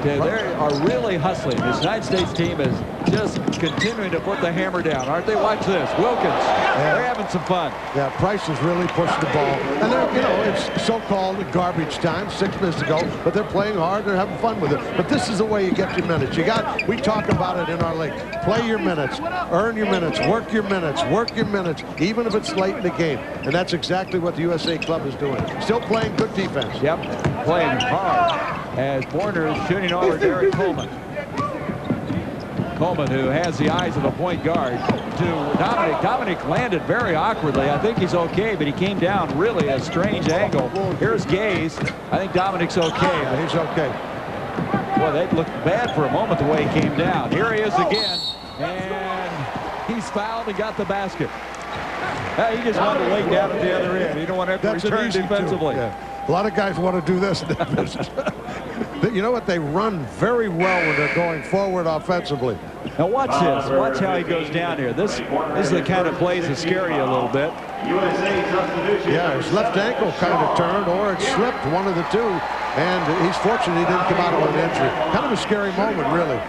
They are really hustling. This United States team is just continuing to put the hammer down, aren't they? Watch this. Wilkins, they're having some fun. Yeah, Price has really pushed the ball. And they're, you know, it's so-called garbage time, 6 minutes to go, but they're playing hard. They're having fun with it. But this is the way you get your minutes. We talk about it in our league. Play your minutes, earn your minutes, work your minutes, even if it's late in the game. And that's exactly what the USA club is doing. Still playing good defense. Yep, playing hard. As Borner is shooting over Derrick Coleman. Coleman, who has the eyes of a point guard, to Dominique. Dominique landed very awkwardly. I think he's okay, but he came down really a strange angle. Here's Gaze. I think Dominique's okay. Yeah, he's okay. Well, they looked bad for a moment the way he came down. Here he is again, and he's fouled and got the basket. He just wanted to lay down at the other end. You don't want to have to return defensively. Yeah. A lot of guys want to do this in that business. You know what? They run very well when they're going forward offensively. Now watch this. Watch how he goes down here. This is the kind of plays that scare you a little bit. Yeah, his left ankle kind of turned, or it slipped, one of the two. And he's fortunate he didn't come out with an injury. Kind of a scary moment, really.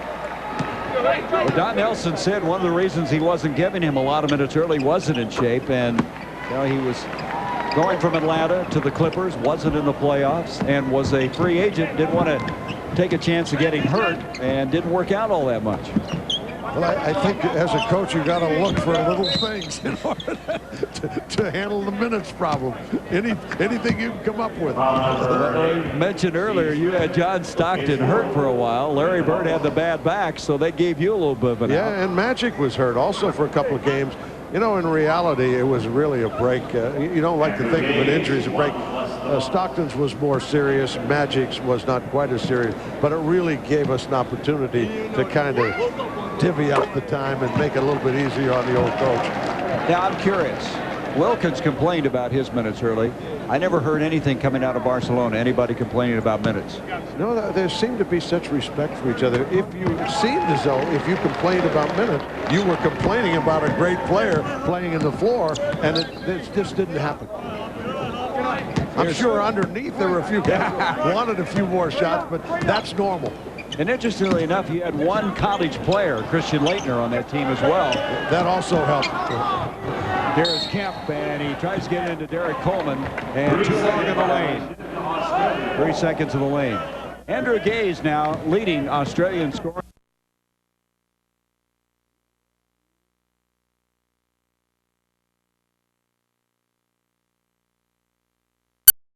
Well, Don Nelson said one of the reasons he wasn't giving him a lot of minutes early wasn't in shape, and You know, he was going from Atlanta to the Clippers, wasn't in the playoffs, and was a free agent. Didn't want to take a chance of getting hurt, and didn't work out all that much. Well, I think as a coach, you got to look for little things in order to handle the minutes problem. Anything you can come up with. I mentioned earlier you had John Stockton hurt for a while. Larry Bird had the bad back, so they gave you a little bit of an out. Yeah, and Magic was hurt also for a couple of games. You know, in reality, it was really a break. You don't like to think of an injury as a break. Stockton's was more serious. Magic's was not quite as serious, but it really gave us an opportunity to kind of divvy up the time and make it a little bit easier on the old coach. Now, I'm curious. Wilkins complained about his minutes early. I never heard anything coming out of Barcelona, anybody complaining about minutes. No, there seemed to be such respect for each other. If you seemed as though if you complained about minutes, you were complaining about a great player playing in the floor, and it just didn't happen. I'm sure underneath there were a few guys who wanted a few more shots, but that's normal. And interestingly enough, you had one college player, Christian Laettner, on that team as well. That also helped. Here's Kemp, and he tries to get into Derrick Coleman, and too long in the lane. 3 seconds in the lane. Andrew Gaze now leading Australian scoring.